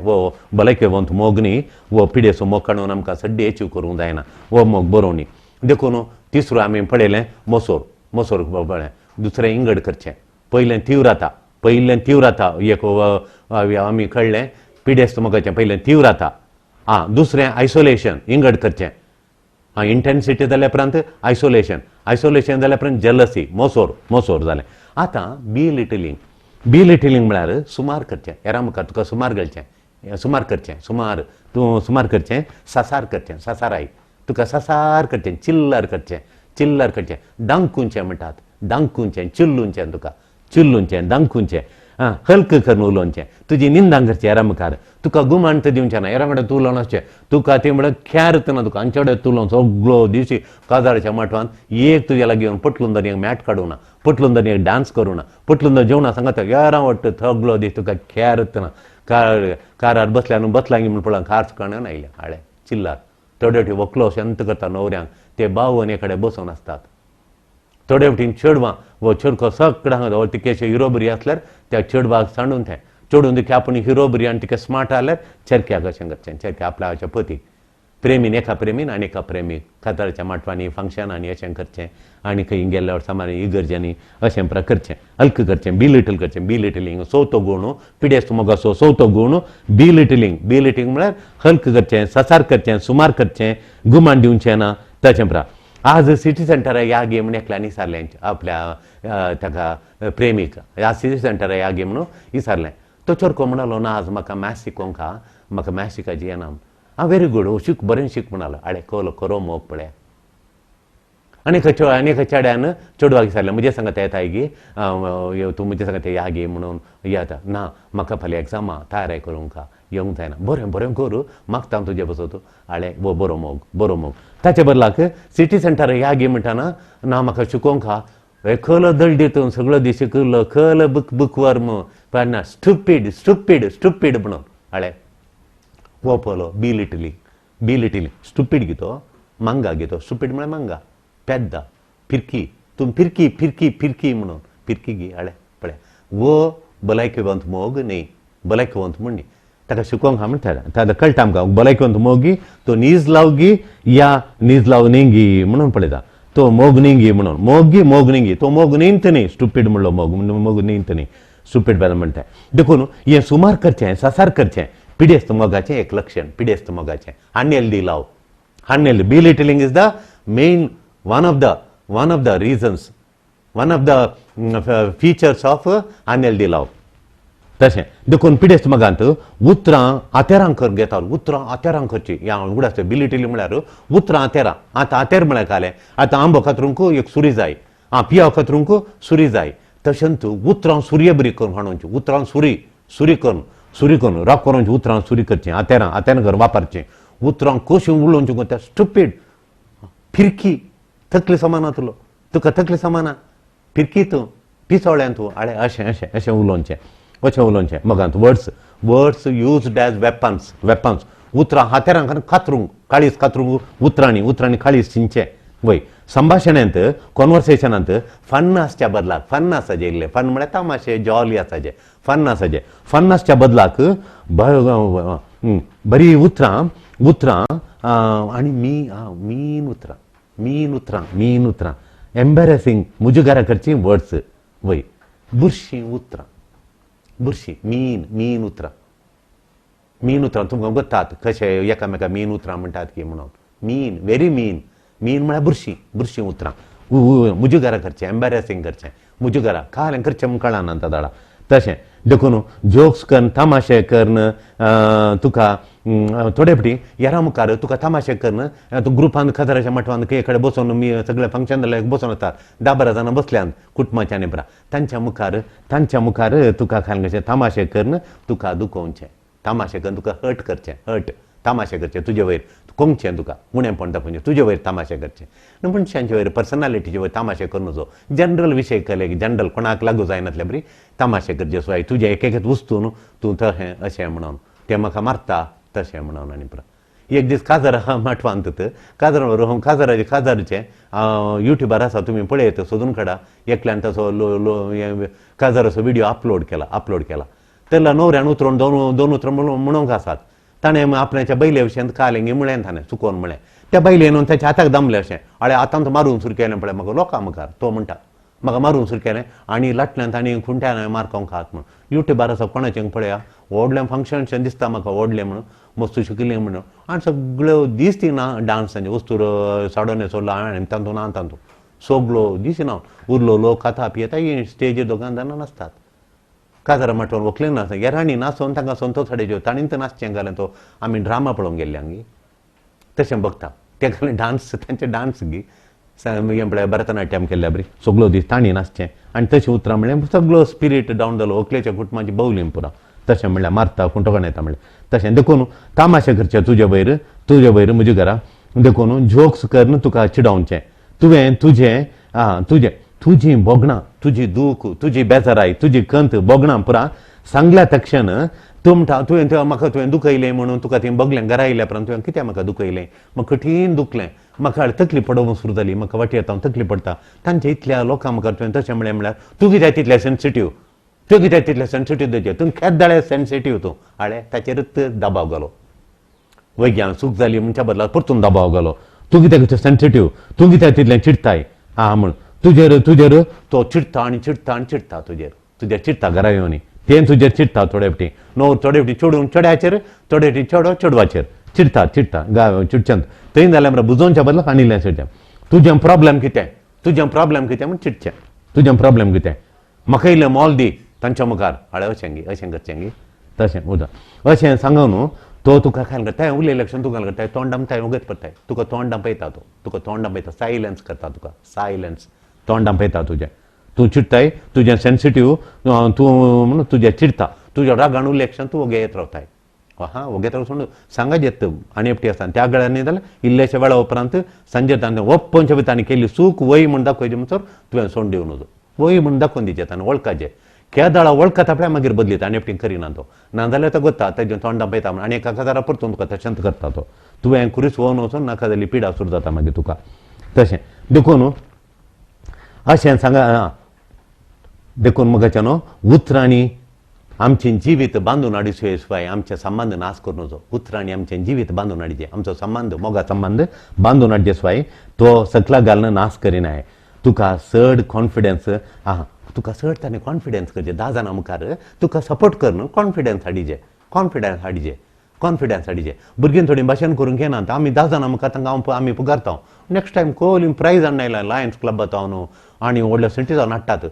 [SPEAKER 2] वो भलायकेवंत मोग न्ही वो पिडेचो मोग काडून आमकां सड्डी एचीव करूंक जायना वो मोग बरो न्ही देखून तिसरो आमी पळयलें मोसोर पळय दुसरें इंगड करचें पयलें तीव्रता एक आमी कळ्ळें पिडेस्त मोगाचें पयलें तीव्रता दुसरें आयसोलेशन इंगड करचें इंटेन्सिटी जाल्या उपरांत आयसोलेशन जाल्या उपरांत जेलसी मोसोर जालें आतां बी लिटलिंग म्हळ्यार सुमार करचें येरा मुखार तुका सुमार करचें सासाराय तुका सासार करचें चिल्लर करचें दांकुंचें म्हणटात चिल्लुंचें तुका दांकुंचें हल्क करून उलोवचें तुजी निंदां करचें येरा मुखार तुका गुमांत दिवचें ना येरा कडेन तूं उलोवन वचचें तुका ती म्हळ्यार ख्यारत ना तुका हांचे कडेन तूं उलोवन सगळो दिवची काजाराच्या माटवान एक तुज्याला घेवन पटलून दर एक मॅट काडूं ना पटलून दर एक डान्स करूं ना पटलून दर जेवणा सांगात येरा वाटत सगळो दीस तुका ख्यारत ना कारार बसल्या म्हूण पळोवन कार चुकाणें आयलें हाळे चिल्लार थोडे वकलो शांत करता न्हवऱ्यांक ते बावने कडेन बसून आसतात थोडे वटेन चेडवां वो चेडको सगळ्या हांगा तिके अशें हिरो बरी आसल्यार त्या चेडवाक सांडून थंय चेडून तिके आपूण हिरो बरी आनी तिके स्मार्ट आसल्यार चेडक्याक अशें करचें चेडक्या आपल्या पतीक प्रेमीन एका आनी एका प्रेमीक काताराच्या माटवांनी फंक्शनांनी अशें करचें आनी खंय गेल्या वर्सांनी इगर्जांनी अशें प्रकार करचें हल्क करचें बी लिटलिंग चवथो गूण पिडेस्त मोगाचो चवथो गूण बी लिटलिंग म्हळ्यार हल्क करचें सासार करचें सुमार करचें गुमान दिवचें ना तशें प्रकार आज सिटी सेंटर या गे म्हूण एकल्यान विचारलें आपल्या ताका प्रेमीक ह्या सिटी सेंटर या गे म्हणून विचारलें तो चोरको म्हणलो ना आज म्हाका मॅथ्स शिकोवंक म्हाका मॅथ्स शिकायची येना व्हेरी गूड बरें शिक म्हणलो आडे खरो मोग पळय आनी एका चेड्यान चेडवाक विचारलें म्हजे सांगात येताय गे तूं म्हजे सांगात या गे म्हणून येता ना म्हाका फाल्यां एग्जामा तयारी करूंक येवंक जायना बरें करू मागता तुजे बसो तूं आळे वो बरो मोग ताचे बदलाक सिटी सेंटर ह्या गे म्हणटाना ना म्हाका शिकोवंक खल दळ दितून सगळो दीस शिकलो खल बुकवर्म पण स्टुपीड म्हणून आळे वो पळो बी लिटलिंग स्टुपीड गितो मंगा गितो स्टुपीड म्हळ्यार मंगा पेद्दा फिरकी तूं फिरकी म्हणून फिरकी गी आळे पळय वो भलायकेवंत मोग न्ही भलायकेवंत म्हण न्ही ताका शिकोवंक म्हणटा ताका कळटा आमकां भलायकेवंत मोगी तो नीज लावगी या नीज लाव न्ही म्हणून पळयता तो मोग न्ही म्हणून मोग न्ही तो मोग न्हींत न्ही स्टुपीड म्हणलो मोग न्हींत न्ही स्टुपीड बेला म्हणटा देखून हें सुमार करचें सासार करचें पिडेस्त मोगाचें एक लक्षण पिडेस्त मोगाचें unhealthy love belittling is the main one of the reasons one of the features of unhealthy love तशें देखून पिडेस्त मोगांत उतरां आतेरां कर घेतात उतरां आतेरां करची ह्या उगड आसता बी लिटलिंग म्हळ्यार उतरां आतेरां आतां आतेर म्हळ्यार कालें आतां आंबो कातरूंक एक सुरी जाय पियाव कातरूंक सुरी जाय तशेंच उतरां सुरये बरी करून हाडूंची उतरां सुरी करून राग करूंची उतरां सुरी करचें आतेरां कर वापरचें उतरां कशीं उलोवचें तें स्टुपीड फिरकी तकली समाना तुका तकली समाना फिरकी तूं पिसोळ्यान तूं आळे अशें उलोवचें मोगांत वर्ड्स यूज्ड एज वेपन्स उतरां हातेरां कातरूंक काळीज कातरूंक उतरांनी काळीज चिंचें वय संभाशणांत कॉन्वर्सेशनांत फन आसच्या बदलाक फन आसाजे इल्लें फन म्हळ्यार तमाशे जॉली आसाजे फन आसच्या बदलाक बरी उतरां आनी मीन उतरां एम्बेरेसिंग मुजुगारा करची वर्ड्स वय बुरशी मीन उतरां तुमकां गोतात कशें एकामेका मीन उतरां म्हणटात की म्हणून व्हेरी मीन म्हळ्यार बुरशी उतरां मुजुगारा करचें एम्बेरेसिंग करचें मुजुगारा कालें करचें म्हूण कळना तां दाडा तशें देखून जोक्स करन तमाशे करन तुका थोडे फाटी यारा मुखार तुका तमाशे करन तू ग्रुपान खजाराच्या मठवान एकडे बसून मी सगळे फंक्शन जाल्यार बसून येतात 10-12 जाणां बसल्यान कुटुंबाच्या नेबरा तांच्या मुखार तुका खाल कशें तमाशे करन तुका दुखोवचें तमाशे करून तुका हर्ट करचें हर्ट तमाशे करचे तुजे वयर कोंगचें तुका उणेंपण दाखोवचें तुजे वयर तमाशे करचे मनशांचे वयर पर्सनालिटीचे वयर तमाशे करूं नजो जनरल विशय केले जनरल कोणाक लागू जायनातले बरी तमाशे करचे सुवाय तुजे एक वस्तून तूं तशें अशें म्हणून तें म्हाका मारता तशें म्हणून आनी परत एक दीस काजार मठवांत काजाराचे काजारचे युट्यूबार आसा तुमी पळयत सोदून काडा एकल्यान तसो काजाराचो व्हिडिओ अपलोड केला तेला न्हवऱ्यान उतरून दोन उतर म्हणूंक आसात ताणें आपल्याच्या बैले विशयी कालेंगी म्हळें ताणें चुकोवन म्हळें त्या बैलेन त्याच्या हाताक दमलें अशें आळे आतां मारून सुरू केलें पळय म्हाका लोकां मुखार तो म्हणटा म्हाका मारून सुरू केलें आनी लाटल्यान तांणी खुंट्यान मारकोंक खात म्हणून युट्यूबार आसा कोणाचें पळया व्हडलें फंक्शन दिसता म्हाका व्हडलें म्हणून मस्त शिकलें म्हणून आनी सगळ्यो दीस ती ना डान्स तांचे वस्तूर साडोन सोडला आनी तांतून सगळो दीस ना उरलो लोक खाता पियेता स्टेजीर दोगां जाणां नासतात काजारा मठवान व्हंकले नाचता येराणी नाचोवन तांकां संतोश हाडेच्यो ताणीन तर नाचचें घालें तो आमी ड्रामा पळोवंक गेल्ले हांगी तशें बघता ते घालें डान्स तांचे डान्स गी हें पळय भरतनाट्यम केल्ल्या बरी सगळो दीस तांणी नाचचें आनी तशें उतरां म्हणलें सगळो स्पिरीट डावन जालो व्हंकलेच्या कुटुंबाची भोंवली पुरा तशें म्हणल्यार मारता कुंटोकण येता म्हणलें तशें देखून तमाशे करचे तुजे वयर म्हज्या घरा देखून जोक्स करन तुका चिडोवचें तुजी बोगणां तुजी दूख तुजी बेजाराय तुजी खंत बोगणां पुरा सांगल्या तक्षण तूं म्हणटा तुवें म्हाका तुवें दुखयलें म्हणून तुका थंय बगलें घरा येयल्या उपरांत तुवें कित्याक म्हाका दुखयलें म्हाका कठीण दुखलें म्हाका तकली पडोवंक सुरू जाली म्हाका वाटी येता तकली पडटा तांच्या इतल्या लोकां मुखार तुवें तशें म्हळ्यार तूं कित्याक तितलें सेन्सिटीव तेजेर तूं केद्दाळे सेन्सिटीव तूं हाळे ताचेरच दबाव घालो वैज्ञान सूख जाली म्हणच्या बदला परतून दबाव घालो तूं कित्याक सेन्सिटीव तूं कित्याक तितलें चिडताय म्हण तुजेर तो चिडता तुजेर चिडता घरा येवन तें तुजेर चिडता थोडे फाटी थोडे फाटी चेडून चेड्याचेर थोडे फाटी चेडवाचेर चिडता चिडचंत थंय जाल्यार मरे बुजोवच्या बदला आनिल्लें चिडचें तुजें प्रॉब्लेम कितें म्हूण चिडचें तुजें प्रॉब्लेम कितें म्हाका इल्लें मोल दी तांच्या मुखार हाळे अशें करचें तशें उदक अशें सांगून तो तुका खायल करता उरलें लक्षण तुका करता तोंडाम ताय उगत पडटाय तुका तोंडाम पळयता तुका तोंडाम पळयता सायलन्स करता तुका सायलन्स तोंडाम पळयता तुजें तूं चिडताय तुजें सेन्सिटीव तूं म्हणून तुजें चिडता तुज्या रागान उरलें लक्षण तूं वगे येत रावताय वगेत रावसून सांगात येत आनी एकटी आसता त्या गळ्यांनी जाल्यार इल्लेशे वेळा उपरांत सांजे ताणें ओप्पनच्या भितर तांणी केल्ली सूख वय म्हूण दाखोवचें म्हणसर तुवें सोंड दिवन वचो वय म्हूण दाखोवन दिचें ताणें वळखाचें केदाळा वळखता आपल्या मागीर बदलीता आनी एकटी करिना तो नाजाल्यार तो गोत्ता तेजें तोंडां पळयता म्हण आनी एका काजारा परतून तुका तशेंच करता तो तुवें कुरीस वोवन वचून नाका जाली पिडा सुरू जाता मागीर तुका तशें देखून अशें सांगा देखून मुखाच्या न्हू उतरांनी आमचें जिवीत बांदून हाडिचे शिवाय आमचे संबंद नाश करूं नजो उतरांनी आमचें जिवीत बांदून हाडिचें आमचो संबंद मोगा संबंद बांदून हाडचे शिवाय तो सकला घालून नाश करिनाय तुका चड कॉन्फिडन्स तुका चड ताणें कॉन्फिडन्स करचें 10 जाणां मुखार तुका सपोर्ट कर न्हू कॉन्फिडन्स हाडिचें भुरगीं थोडी भाशण करूंक येना आमी 10 जाणां मुखार तांकां आमी पुगारता नेक्स्ट टायम कोली प्रायज हाडून लायन्स क्लबात हांव न्हू आनी व्हडल्या सिटी जावन हाडटात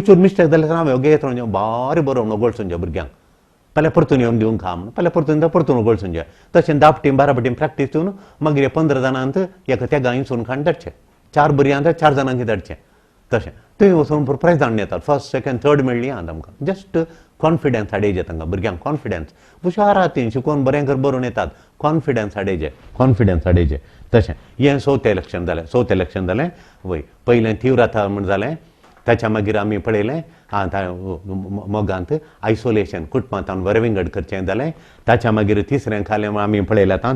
[SPEAKER 2] चूर मिस्टेक जाल्यार हांवें ओगे येत रावचें बारी बरो म्हणून गोळसूंच्या भुरग्यांक फाल्यां परतून येवन दिवंक खा म्हणून फाल्यां परतून गोळसूंचें तशें 10 फाटीं 12 फाटीं प्रॅक्टीस दिवन मागीर 15 जाणांत एका त्या गांयन सोडून खाण धाडचें 4 भुरग्यांक 4 जाणांक धाडचें तशें थंय वचून प्रायज हाडून येतात फर्स्ट सेकंड थर्ड मेळ्ळी आं आमकां जस्ट कॉन्फिडन्स हाडयचें तांकां भुरग्यांक कॉन्फिडन्स हुशार आहा तीं शिकून बरें कर बरोवन येतात कॉन्फिडन्स हाडयचें तशें हें चवथें इलेक्शन जालें वय पयलें तीव्रता म्हण जालें ताच्या मागीर आमी पळयलें मोगांत आयसोलेशन कुटुंबांत वरविंगड करचें जालें ताच्या मागीर तिसरें खालें आमी पळयलें आतां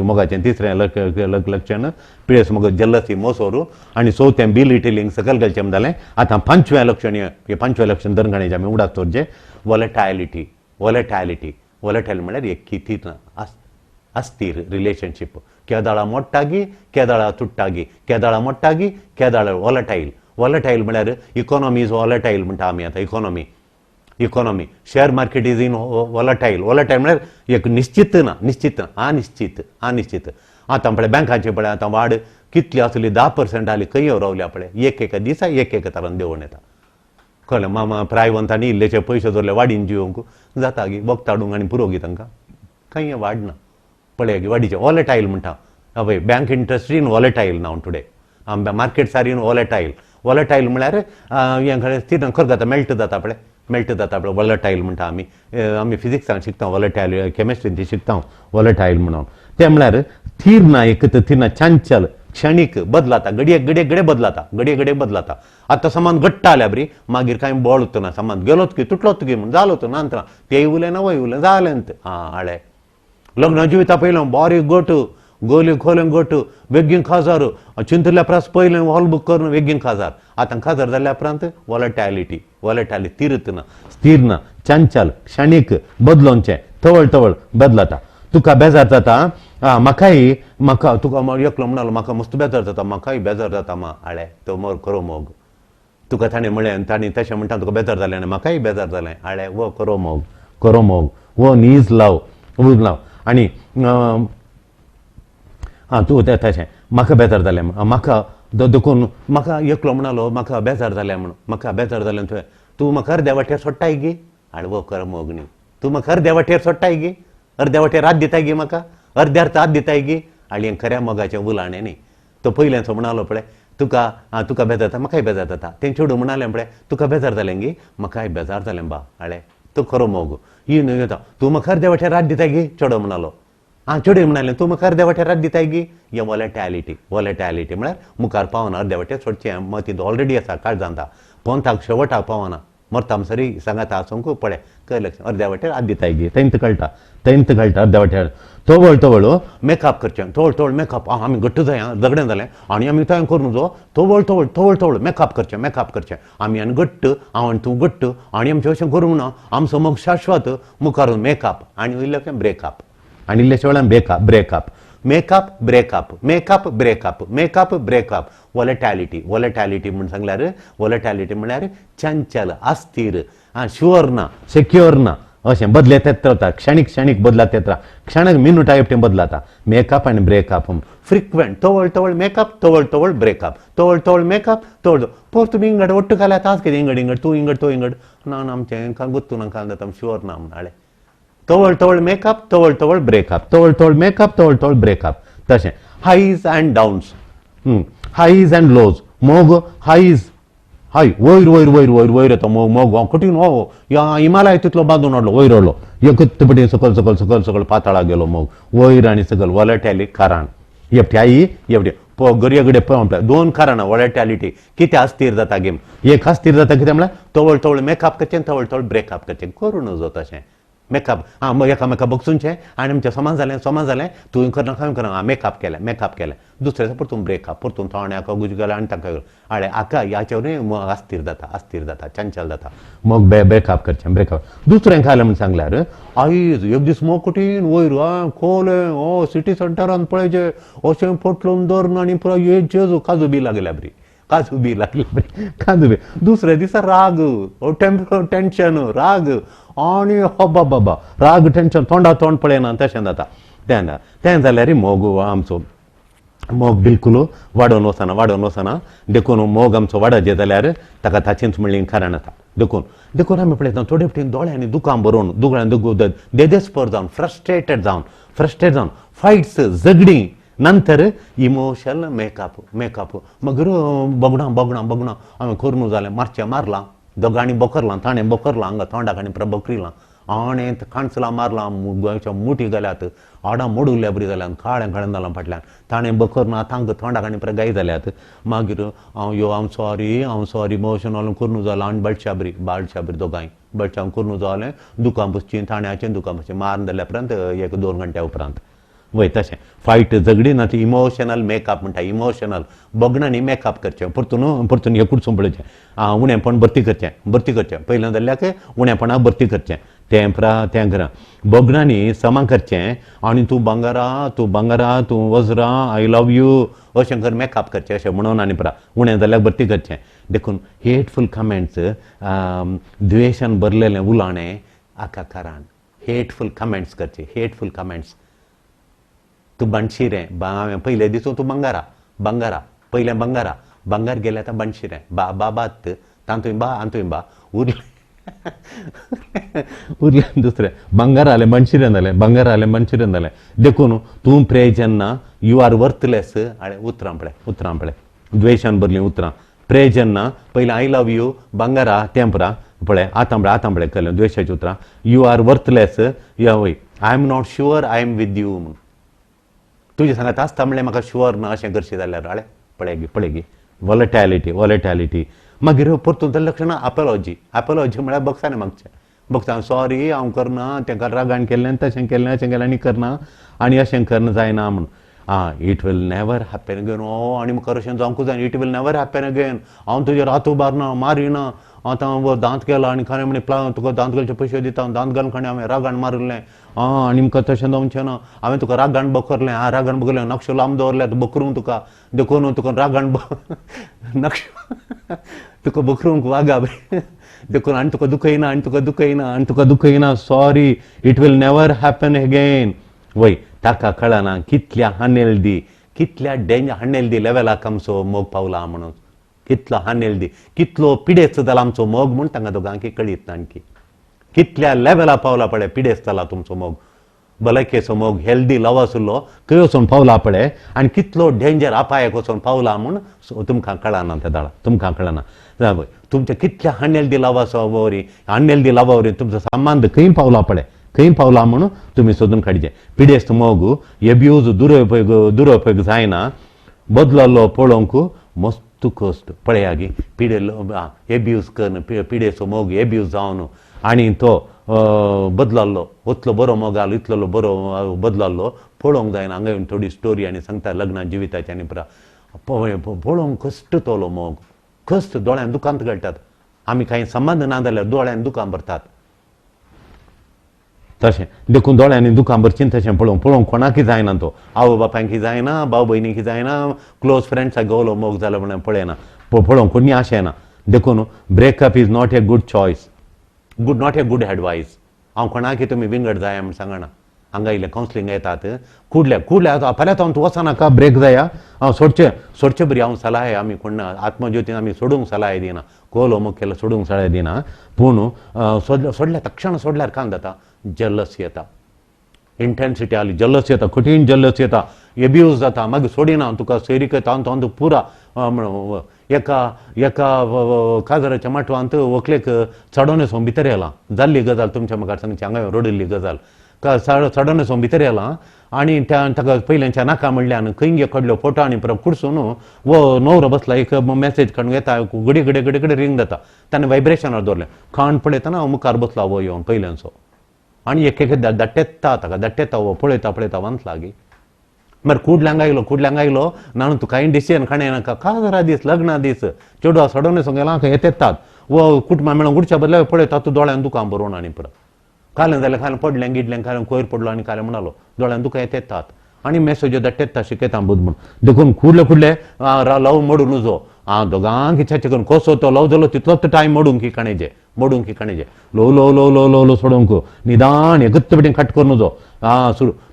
[SPEAKER 2] मोगाचें तिसरें लक्षण पिळेस मोग जल्लसी मोसोरू आनी चवथें बिल इटिलींग सकयल घालचें जालें आतां 5वें लक्षण हें 5वें लक्षण धरगणेचें आमी उडाक दवरचें वॉलेटायलिटी म्हळ्यार एक कितीत अस्थिर रिलेशनशीप केदाळा मोडटागी केदाळा तुट्टागी केदाळा मोडटागी केदाळा वॉलेटायल म्हळ्यार इकॉनॉमी इज वॉलेटायल म्हणटा आमी आतां economy share market is in volatile म्हळ्यार एक निश्चित अनिश्चित आतां पळय बँकांचे पळय आतां वाड कितली आसली 10% आली खंय रावल्या पळय एक दिसा एक तरान देंवून येता कळ्ळें मामा प्रायवंतांनी इल्लेशे पयशे धरले वाडीन जिवंक जाता गी वखताडूंक आनी पुरोगी तांकां खंय वाडना पळय गी वाडीचे वॉलेटायल म्हणटा पळय bank interest in volatile now today markets are in volatile volatile म्हळ्यार हें खरें स्थिर खर जाता मेल्ट जाता पळय वॉलेटायल म्हणटा आमी फिजिक्सान शिकता वॉलेटायल केमिस्ट्रीन ती शिकता वॉलेटायल म्हणून ते म्हळ्यार स्थिर ना एक स्थिर ना चंचल क्षणिक बदलाता घडये बदलाता आतां समान घट्ट आल्या बरी मागीर कांय बळ उरना समान गेलोत की तुटलोत की म्हण जालोत नंतर तेय उलय ना वय उलय जालेंत हाळे लग्न जिविता पयलें बारीक गोट गोली खोलें गोट बेगीन खाजार चिंतल्या प्रास पयलें हॉल बूक करून बेगीन खाजार आतां खाजार जाल्या उपरांत वॉलेटायलिटी स्थिर ना चंचल क्षणिक बदलोवचें तवळ बदलता तुका बेजार जाता म्हाका तुका एकलो म्हणलो म्हाका मस्त बेजार जाता म्हाकाय बेजार जाता हाळे तो मोर खरो मोग तुका ताणें म्हळें ताणें तशें म्हणटा तुका बेजार जालें आनी म्हाकाय बेजार जालें हाळे वो खरो मोग वो नीज लाव आनी तूं तशें म्हाका बेजार जालें म्हाका देखून म्हाका एकलो म्हणलो म्हाका बेजार जालें म्हणून म्हाका बेजार जालें तुवें तूं म्हाका अर्द्या वाटेर सोडटाय गी हाळे वो खरो मोग न्ही तूं म्हाका अर्द्या वाटेर सोडटाय गी अर्द्या वाटेर हात दिताय गी म्हाका अर्द्यार्थ हात दिताय गी आनी हें खऱ्या मोगाचें उलाणें न्ही तो पयलेंचो म्हणलो पळय तुका बेजार जाता म्हाकाय बेजार जाता तें चेडूं म्हणलें पळय तुका बेजार जालें गी म्हाकाय बेजार जालें बा हाळे तो खरो मोग ही न्हय येता तूं म्हाका अर्द्या वाटेर हात दिताय गी चेडो म्हणलो चेडूय म्हणालें तूं म्हाका अर्द्या वाटेर हात दिताय गी हें वॉलेटायलिटी म्हळ्यार मुखार पावना अर्द्या वाटेर सोडचें मतींत ऑलरेडी आसा काळजांता पोंताक शेवटा पावना मरता सरी सांगाता आसूंक पळय खंय लक्ष अर्द्या वाटेर हात दिताय गी तेंत कळटा अर्द्या वाटेर तवळ मेकअप करचें तवळ मेकअप आमी घट्ट जाय झगडें जालें आनी आमी थंय करूं जो तवळ मेकअप करचें आमी आनी घट्ट हांव आनी तूं घट्ट आनी आमचें अशें करूंक ना आमचो मोग शाश्वत मुखार मेकअप आनी इल्लें ब्रेकअप आनी इल्लेशे वेळान ब्रेकअप मेकअप ब्रेकअप वॉलेटायलिटी म्हूण सांगल्यार वॉलेटायलिटी म्हळ्यार चंचल अस्थिर शुअर ना सेक्युअर ना अशें बदलत येत रावता क्षणीक बदलत येत क्षणाक मिनटां एकटें बदलता मेकअप आनी ब्रेकअप फ्रिक्वेंट तवळ मेकअप तवळ ब्रेकअप तवळ मेकअप पोर तुमी इंगड ಒಟ್ಟು काल्यात तास कितें इंगड तूं इंगड ना आमचें गुत्तू नाका जाता शुअर ना म्हण हाळे तवळ मेकअप तवळ ब्रेकअप तवळ मेकअप तवळ ब्रेकअप तशें highs end downs highs and lows मोग हाय वयर येता मोग कठीण या हिमालय तितलो बांदून हाडलो वयर हाडलो एकच पटीन सकल पाताळा गेलो मोग वयर आनी सकल वॉलेटायलिटी कारण एवटे आई एवटे गरयेकडे दोन कारणां वॉलेटायलिटी कितें अस्थिर जाता गेम एक अस्थिर जाता कितें म्हळ्यार तवळ मेकअप करचें तवळ ब्रेकअप करचें करूं नजो तशें मेकअप एकामेका बगसूनचें आनी आमचें समान जालें तुवें करना खंय करना मेकअप केलें दुसऱ्या परतून ब्रेकअप परतून तोंड्याक गुज गेलो आनी ताका हाळे आका ह्याचेवरय अस्थिर जाता चंचल जाता मग ब्रेकअप करचें दुसरें खालें म्हण सांगल्यार आयज एक दीस मोग कठीण वयर खोले सिटी सेंटरान पळय अशें पटलून धरना आनी पुरो जेजू काजू बी लागल्या बरी दुसऱ्या दिसा राग टेंशन राग आनी बाबा राग टेंशन तोंड पळयना तशें जाता तें जाल्यार मोग आमचो मोग बिलकुल वाडोवन वचना देखून मोग आमचो वाडत जाल्यार ताका ताचींच म्हणली कारण आसा देखून आमी पळयता थोडे फावटी दोळ्यांनी दुकां बरोवन दोळ्यान देदेस्पर जावन फ्रस्ट्रेटेड जावन फायट्स झगडीं नंतर इमोशनल मेकअप मागीर बोगडां हांवें करूं जालें मारचें मारलां दोगांनी बोकरलां ताणें बोकरलां हांगा तोंडाक आनी परत बोकरिलां आनी काणसलां मारलां गोंयच्या मुठी गेल्यात आडां मोडुल्ल्या बरी जाल्यात काळें जालां फाटल्यान ताणें बोकरना तांकां तोंडाक आनी परत गाय जाल्यात मागीर हांव सॉरी इमोशनल करूं जालां आनी बाळशाबरी दोगांय बळशावन करूं जालें दुकान बसचीं ताण्याचें दुकान बसचें मारून जाल्या उपरांत 1-2 घंट्या उपरांत वय तशें फायट झगडी ना ती इमोशनल मेकअप म्हणटा इमोशनल बोगणांनी मेकअप करचें परतून हे कुडसून पळोवचें उणेंपण भरती करचें पयलें जाल्यार उणेंपणाक भरती करचें तें घरा बोगणांनी समा करचें आनी तूं भांगारा तूं वज्रा आय लव यू अशें कर मेकअप करचें अशें म्हणून आनी परा उणें जाल्यार भरती करचें देखून हेटफूल कमेंट्स द्वेशान भरलेलें उलाणें आका कारण हेटफूल कमेंट्स करचे तूं बनशिरें हांवें पयले दिसून तूं भांगारा पयलें भांगार गेलें आतां बनशिरें बाबात तांतूय बा आंतूय बा उरले उरले दुसरे बंगार आले मनशिरेन जालें बंगार आले मनशिरेन जालें देखून तूं प्रे जेन्ना यू आर वर्थलेस आळे उतरां पळय द्वेशान बरलीं उतरां प्रे जेन्ना पयलीं आय लव यू बंगारा तेंपरा पळय आतां पळय केलें द्वेशाची उतरां यू आर वर्थलेस या why I am not sure I am with you म्हूण तुजे सांगात आसता म्हणलें म्हाका शुअर ना अशें करशी जाल्यार आळे पळय गी वॉलेटॅलिटी मागीर परतून तें लक्षणां अपॉलॉजी म्हळ्यार बक्षांनी मागचें बक्षां सॉरी हांव करना तेका रागान केल्लें तशें केल्लें अशें केलें आनी करना आनी अशें करना जायना म्हूण it will never happen again आनी म्हाका अशें जावंकूच जाय it will never happen again हांव तुजेर हातू मारना मारिना आतां दांत केला आनी खरें म्हणे तुका दांत घालचे पयशे दिता दांत घालून खणें हांवें रागान मारलें आनी म्हाका तशें जावचें ना हांवें तुका रागान बकरलें रागान बकरलें नक्ष लांब दवरलें बकरूंक तुका देखून तुका रागान नक्ष तुका बकरूंक वागा देखून आनी तुका दुखयना sorry it will never happen again वय ताका कळना कितल्या अनहेल्दी लेवलाक आमचो मोग पावला म्हणून कितलो अनहेल्दी कितलो पिडेस्त जाला आमचो मोग म्हूण तांकां दोगांकी कळीत ना आणकी कितल्या लेवला पावला पळय पिडेस्त जाला तुमचो मोग भलायकेचो मोग हेल्दी लव आसलो खंय वचून पावला पळय आनी कितलो डेंजर अपायाक वचून पावला म्हूण तुमकां कळना त्या दाळा तुमकां कळना तुमच्या कितल्या अनहेल्दी लवा वरी तुमचो संबंध खंय पावला म्हणून तुमी सोदून काडचे पिडेस्त मोग एब्यूज दुरुपयोग जायना बदललो पळोवंक मस्त कश्ट पळयागी एब्यूज करन पिडेचो मोग एब्यूज जावन आनी तो बदलल्लो वतलो बरो मोगालो इतलो बरो बदलल्लो पळोवंक जायना हांगा थोडी स्टोरी आनी सांगता लग्ना जिविताची आनी पुरा पळोवंक कश्ट तोलो मोग कश्ट दोळ्यान दुखांत घालतात आमी कांय संबंध ना जाल्यार दोळ्यान दुखां भरतात तशें देखून दोळ्यांनी दुखां भरचीं तशें पळोवंक कोणाकय जायना तो आवय बापायकी जायना भाव भयणीकी जायना क्लोज फ्रेंड्साक गावलो मोग जालो म्हणून पळयना पळोवंक कोणी आशेना देखून breakup is not a good choice not a good advice हांव कोणाकय तुमी विंगड जाय म्हूण सांगना हांगा इल्लें कावन्सिलींग येतात कुडल्या फाल्यां तूं वचनाका ब्रेक जाया हांव सोडचें बरी हांव सलाह आमी कोण आत्मज्योतीन आमी सोडूंक सलाह दिना कोलो मोग केलो सोडूंक सलाह दिना पूण सोडल्या तक्षण सोडल्यार कांय जाता जल्लस येता इंटेन्सिटी आली जल्लस येता कठीण जल्लस येता एब्यूज जाता मागीर सोडिना तुका सोयरीक तावन पुरा एका काजराच्या माटवांत व्हंकलेक चडोवन वचून भितर येला जाल्ली गजाल तुमच्या मुखार सांगची हांगा रोडिल्ली गजाल चडोवन वचून भितर येला आनी ताका पयल्याच्या नाका म्हणल्यान खंय कडल्यो फोटो आनी परत कुडसून वो न्हवरो बसला एक मॅसेज काडून येता घडी रिंग जाता ताणें वायब्रेशनार दवरलें खाण पळयतना हांव मुखार बसला वो येवन पयल्याचो आनी एक दट्टेता वो पळयता वंत लागी मागीर कुडल्यांक आयलो नाणू तुका कांय डिसिजन काणय नाका काजरा दीस लग्ना दीस चेडवा सडोवन गेला येतात वो कुटुंबा मेळून उडच्या बदला पळयता तूं दोळ्यान दुकां बरोवन आनी पुरो कालें जाल्यार कालें पडलें गिडलें कालें कोयर पडलो आनी कालें म्हणलो दोळ्यान दुकां येतात आनी मेसेज्यो धाडटा शिकयता बुध म्हूण देखून कुडले लव मोडून उजो दोगांकी चर्चा करून कसो तो लव जालो तितलोच टायम मोडूंक की काणयचे लो सोडूंक निदान एगत्त पेटीन कट करून उजो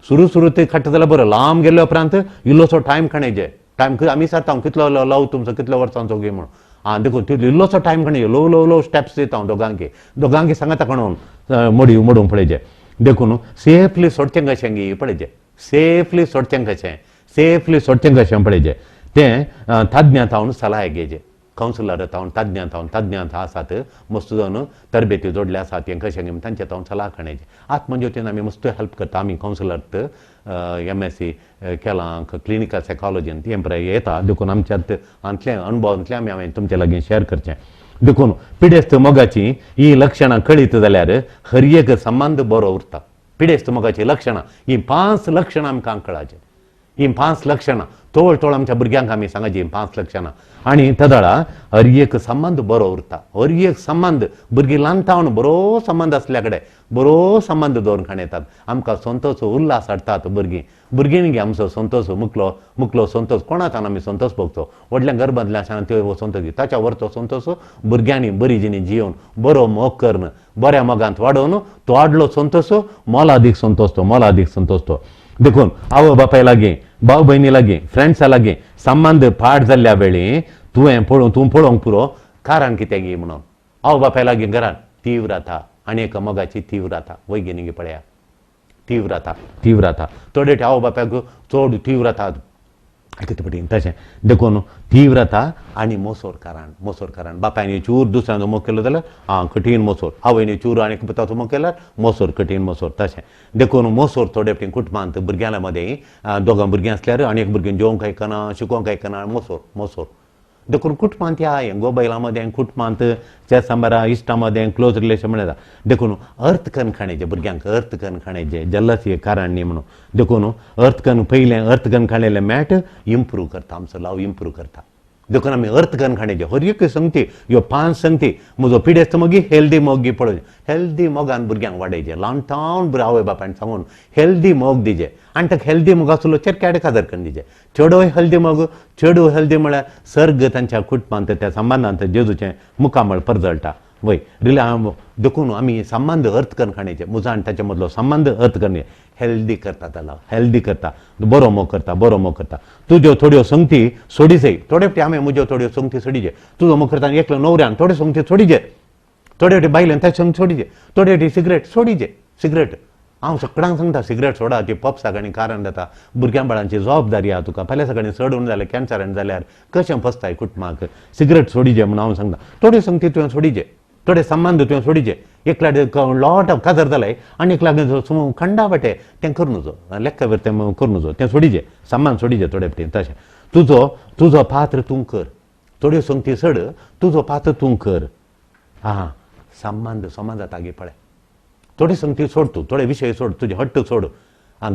[SPEAKER 2] सुरू ते कट जाल्यार बरो लांब गेल्ले उपरांत इल्लोसो टायम काणयचे टायम आमी सांगता कितलो लव तुमचो कितल्या वर्सांचो गे म्हणून देखून तितलो इल्लोसो टायम काणय लो स्टेप्स दिता हांव दोगांकी सांगता कोण मोडूंक पळयचे देखून सेफली सोडचें कशें गी पळयचे सेफली सोडचें कशें पळयचे तें तज्ञात हांव सलाह घेवचे कावन्सिलर हांव तज्ञात आसात मस्त जावन तरबेती जोडले आसात हें कशें घेवन तांचे हांव सलाह खाणायचे आत्मज्योतीन आमी मस्त हेल्प करता आमी कावन्सिलर MSc केलां क्लिनिकल सायकॉलॉजीन तें पळय येता देखून आमच्या अनुभवांतलें हांवें तुमचे लागीं शेअर करचें देखून पिडेस्त मोगाची ही लक्षणां कळीत जाल्यार हर एक संबंध बरो उरता पिडेस्त मोगाची लक्षणां ही 5 लक्षणां आमकां कळाचे ही 5 लक्षणां तोळ आमच्या भुरग्यांक आमी सांगाची 5 लक्षणां आनी तदाळा हर एक संबंध बरो उरता हर एक संबंध भुरगीं ल्हानतावन बरो संबंध आसल्या कडेन बरो संबंध दवरून खाणयतात आमकां संतोष उल्हास हाडटात भुरगीं आमचो संतोष मुकलो संतोष कोणाच्यान आमी संतोष भोगचो व्हडल्या गर्भांतल्यान त्यो संतोष ताच्या वरचो संतोष भुरग्यांनी बरी जिणी जिवन बरो मोग करन बऱ्या मोगांत वाडोवन तो वाडलो संतोष मोलादीक संतोष तो देखून आवय बापाय लागीं भाव भयणी लागीं फ्रेंड्सा लागीं संबंध पाड जाल्ल्या वेळी तूं पळोवंक पुरो कारण कित्याक गी म्हणून आवय बापाय लागीं घरान तीव्रता आनी एका मोगाची तीव्रता वैगिनिकी पळया तीव्रता थोडे आवय बापायक चड तीव्रता कितें पटी तशें देखून तीव्रता आनी मोसोर कारण बापायनी चूर दुसऱ्याचो मोग केलो जाल्यार कठीण मोसोर आवयनी चूर आनी ताचो मोग केल्यार मोसोर कठीण मोसोर तशें देखून मोसोर थोडे पटी कुटुंबांत भुरग्यां मदें दोगां भुरगीं आसल्यार आनी एक भुरगें जेवंक आयकना शिकोवंक आयकना मोसोर देखून कुटुंबांत ह्या गोबायलां मदें कुटुंबांत त्या सांबारा इश्टां मदें क्लोज रिलेशन म्हणटा देखून अर्थ कणखाणेचे भुरग्यांक अर्थ कणखाणेचे जल्लसी कारण न्ही म्हणून देखून पयलें अर्थ कणखाणेलें मॅट इम्प्रूव करता आमचो लाव इम्प्रूव करता देखून आमी अर्थ कणखाणेचे हर एक संगती ह्यो 5 संगती म्हजो पिडेस्त मोगी हेल्दी मोग गी पळोवचे हेल्दी मोगान भुरग्यांक वाडयचे ल्हानटावन आवय बापायन सांगून हेल्दी मोग दिजे आनी ताका हेल्दी मोग आसलो चेडक्याडे काजर करून दिजे चेडूय हेल्दी म्हळ्यार सर्ग तांच्या कुटुंबांत त्या संबंदांत जेजूचें मुखामळ परजळटा वय देखून आमी संबंद अर्थ कणखाणेचे म्हजो आनी ताचे मदलो संबंद अर्थ करणे हेल्दी करता ताला हेल्दी करता बरो मोग करता तुज्यो थोड्यो संगती सोडिचे थोडे फावटी हांवें म्हज्यो थोड्यो संगती सोडिचे तुजो मोग करता एकलो न्हवऱ्यान थोड्यो संगती सोडिचे थोडे फावटी बायलेन ताचे संगती सोडिचे थोडे फावटी सिगरेट हांव सगळ्यांक सांगता सिगरेट सोडा ती पप्साक आनी कारण जाता भुरग्यां बाळांची जबाबदारी आहा तुका फाल्यां सकाळीं चडून जाल्यार कॅन्सरान जाल्यार कशें फसताय कुटुंबाक सिगरेट सोडिचे म्हणून हांव सांगता थोड्यो संगती तुवें सोडिचे थोडे संबंद तुवें सोडिचे एकल्या लॉट ऑफ काजर जालाय आनी एक लागून खंडा वाटे तें करूं नजो लेक्का वर तें करूं नजो तें सोडिचे संबंद सोडिचे थोडे फावटी तशें तुजो पात्र तूं कर थोड्यो संगती सड तुजो पात्र तूं कर संबंद समाजात आगे पळय थोडी संगती सोड तूं थोडे विशय सोड तुजे हट्ट सोड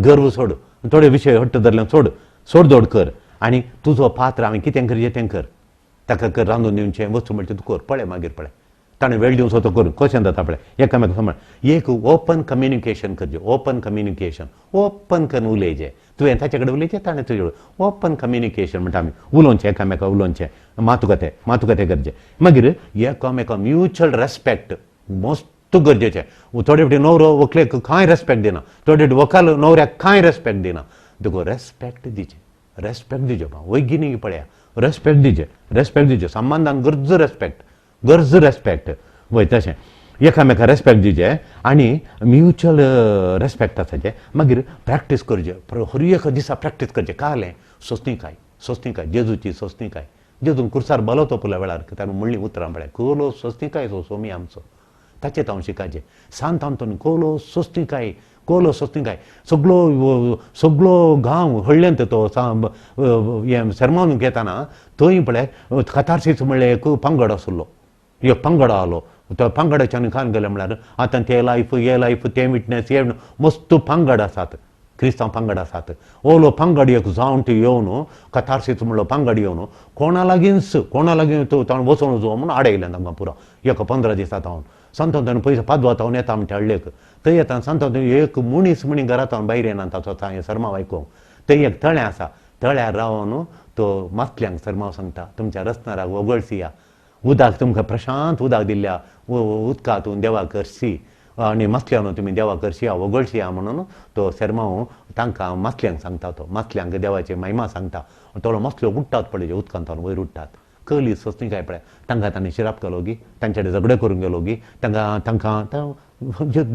[SPEAKER 2] गर्व सोड थोडे विशय हट्ट धरल्यान सोड कर आनी तुजो पात्र हांवें कितें करचें तें कर ताका कर रांदून दिवचें वस्तू म्हणचे तूं कर पळय मागीर पळय ताणें वेळ दिवचो तो करून कशें जाता पळय एकामेका सांबाळ एक ओपन कम्युनिकेशन करचें ओपन करून उलयचें तुवें ताचे कडेन उलयचें ताणें तुजे कडेन ओपन कम्युनिकेशन म्हणटा आमी उलोवचें एकामेका उलोवचें मातुकते करचें मागीर एकामेका म्युच्युअल रेस्पेक्ट मोस्ट गरजेचें थोडे फावटी न्हवरो व्हंकलेक कांय रेस्पेक्ट दिना थोडे फावटी व्हंकल न्हवऱ्याक कांय रेस्पेक्ट दिना देखून रेस्पेक्ट दिचें वैगिनिकी पळया रेस्पेक्ट दिचें संबंदान गरज रेस्पेक्ट वय तशें एकामेका रेस्पेक्ट दिचे आनी म्युच्युअल रेस्पेक्ट आसाचे मागीर प्रॅक्टीस करचें हर एक दिसा प्रॅक्टीस करचें कालें सोंसणीकाय जेजूची सोंसणीकाय जेजून कुर्सार बलो तोपल्या वेळार ताणें म्हणलीं उतरां पळय कोलो सोंसणीकाय सोमी आमचो ताचें हांव शिकायचें सांत आंतोनी कोलो सोंसणीकाय सगळो गांव हळ्ळेंत तो सरमावन घेताना थंय पळय कथार्सीस म्हणलें एक पंगड आसलो एक पंगड आलो त्या पंगडाच्यान खान गेले म्हळ्यार आतां ते लायफ ते विटनेस हे मस्त पंगड आसात क्रिस्तांव पंगड आसात ओलो पंगड एक जावंट येवन कथार्सीस म्हणलो पंगड येवन कोणा लागीं ताणें वचोन जो म्हूण आडयलें तांकां पुरो एक 15 दिसा तावन संतान पयस पाद्वा तावन येता म्हणटा हळ्ळेक थंय येता संतान एक मनीस म्हणी घरांत भायर येना ताचो सरमाव आयकूंक थंय एक तळें आसा तळ्यार रावन तो मातल्यांक सरमाव सांगता तुमच्या रस्नाराक वगळसी या उदक तुमकां प्रशांत उदक दिल्ल्या उदकांतून देवाक करसी आनी मसल्यान तुमी देवाक करशी वगळशी या म्हणून तो सरमाव तांकां मसल्यांक सांगता तो मसल्यांक देवाची महिमा सांगता थोडो मसल्यो उडटात पळय उदकांत वयर उडटात कली सोंसणी काय पळय तांकां ताणें शिराप केलो गी तांचे कडेन झगडे करूंक गेलो गी तांकां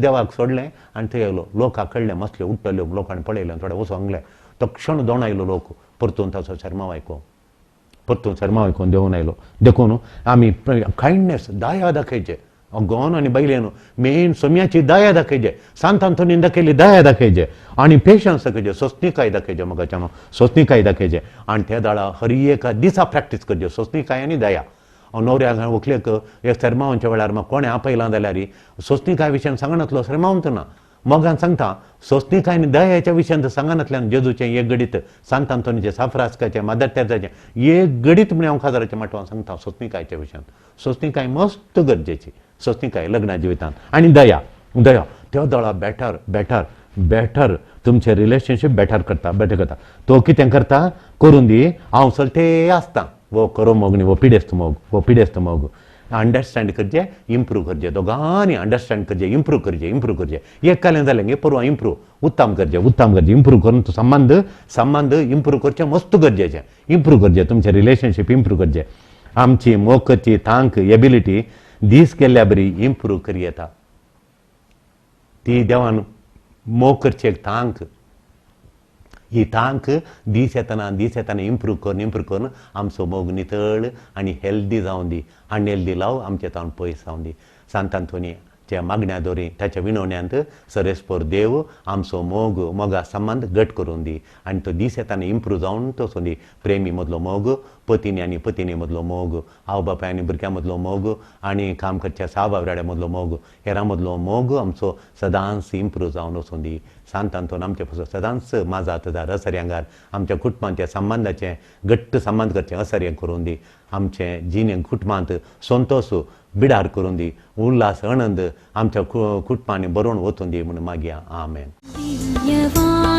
[SPEAKER 2] देवाक सोडलें आनी थंय येयलो लोकांक कळ्ळें मसल्यो उडटल्यो लोकांनी पळयलें थोडे वचूंक सांगलें तो क्षण दोन आयलो लोक परतून ताचो सरमाव आयकूंक देंवन आयलो देखून आमी कायंडनेस दया दाखयचे गोवन आनी बायलेन मेन सोम्याची दया दाखयचे सांत आंतोनीन दाखयली दया दाखयचे आनी पेशन्स दाखयचे सोंसणीकाय दाखयचे म्हाका सोंसणीकाय दाखयचे आनी त्या दाळा हर एका दिसा प्रॅक्टीस करचे सोंसणीकाय आनी दया न्हवऱ्याक व्हंकलेक एक सरमावांच्या वेळार म्हाका कोणें आपयलां जाल्यार सोंसणीकाय विशयान सांगनातलो सरमावंत ना मोगान सांगता सोंसणीकाय आनी दयाच्या विशयान सांगनातल्यान जेजूचें एक गडीत सांत आंतोनीचें साफ्रास्काचें मदर तेरेसाचें एक गडीत म्हण हांव खाजराच्या माटवान सांगता सोंसणीकायच्या विशयान सोंसणीकाय मस्त गरजेची सोंसणीकाय लग्ना जिवितांत आनी दया त्यो दोळा बेटर तुमचें रिलेशनशीप बेटर करता तो कितें करता करून दी हांव चलते आसता वो करो मोग न्ही वो पिडेस्त मोग अंडरस्टँड करचें इम्प्रूव करचें दोगांनी अंडरस्टँड करचें इम्प्रूव करचें एक कालें जालें गे परवा इम्प्रूव उत्तम करचें इम्प्रूव करून तो संबंद इम्प्रूव करचें मस्त गरजेचें इम्प्रूव करचें तुमचें रिलेशनशीप इम्प्रूव करचें आमची मोकची तांक एबिलिटी दीस केल्ल्या बरी इम्प्रूव करी येता. ती देवान मोग करची एक तांक, ही तांक दीस येताना इम्प्रूव करून आमचो मोग नितळ आनी हेल्दी जावन दी, अनहेल्दी लाव आमचे तावन पयस जावन दी. सांत आंतोनीच्या मागण्या दोरी ताच्या विनवण्यांत सरेस्पोर देव आमचो मोगा संबंध घट करून दी आनी तो दीस येताना इम्प्रूव जावन तसो दी. प्रेमी मदलो मोग, पत्नी आनी पत्नी मदलो मोग, आवय बापाय आनी भुरग्यां मदलो मोग आनी काम करच्या सावबावड्या मदलो मोग, हेरां मदलो मोग आमचो सदांच इम्प्रूव जावन वचून दी. सांत आंतोन आमचे पासून सदांच माजात दार असर्यांगार आमच्या कुटुंबांच्या संबंधाचें घट्ट संबंध करचें असर्यें करून दी. आमचे जिणें कुटुंबांत संतोश बिडार करून दी, उल्हास आनंद आमच्या कुटुंबांनी बरोवन वचून दी म्हणून मागया. आमेन.
[SPEAKER 1] दिव्यवाणी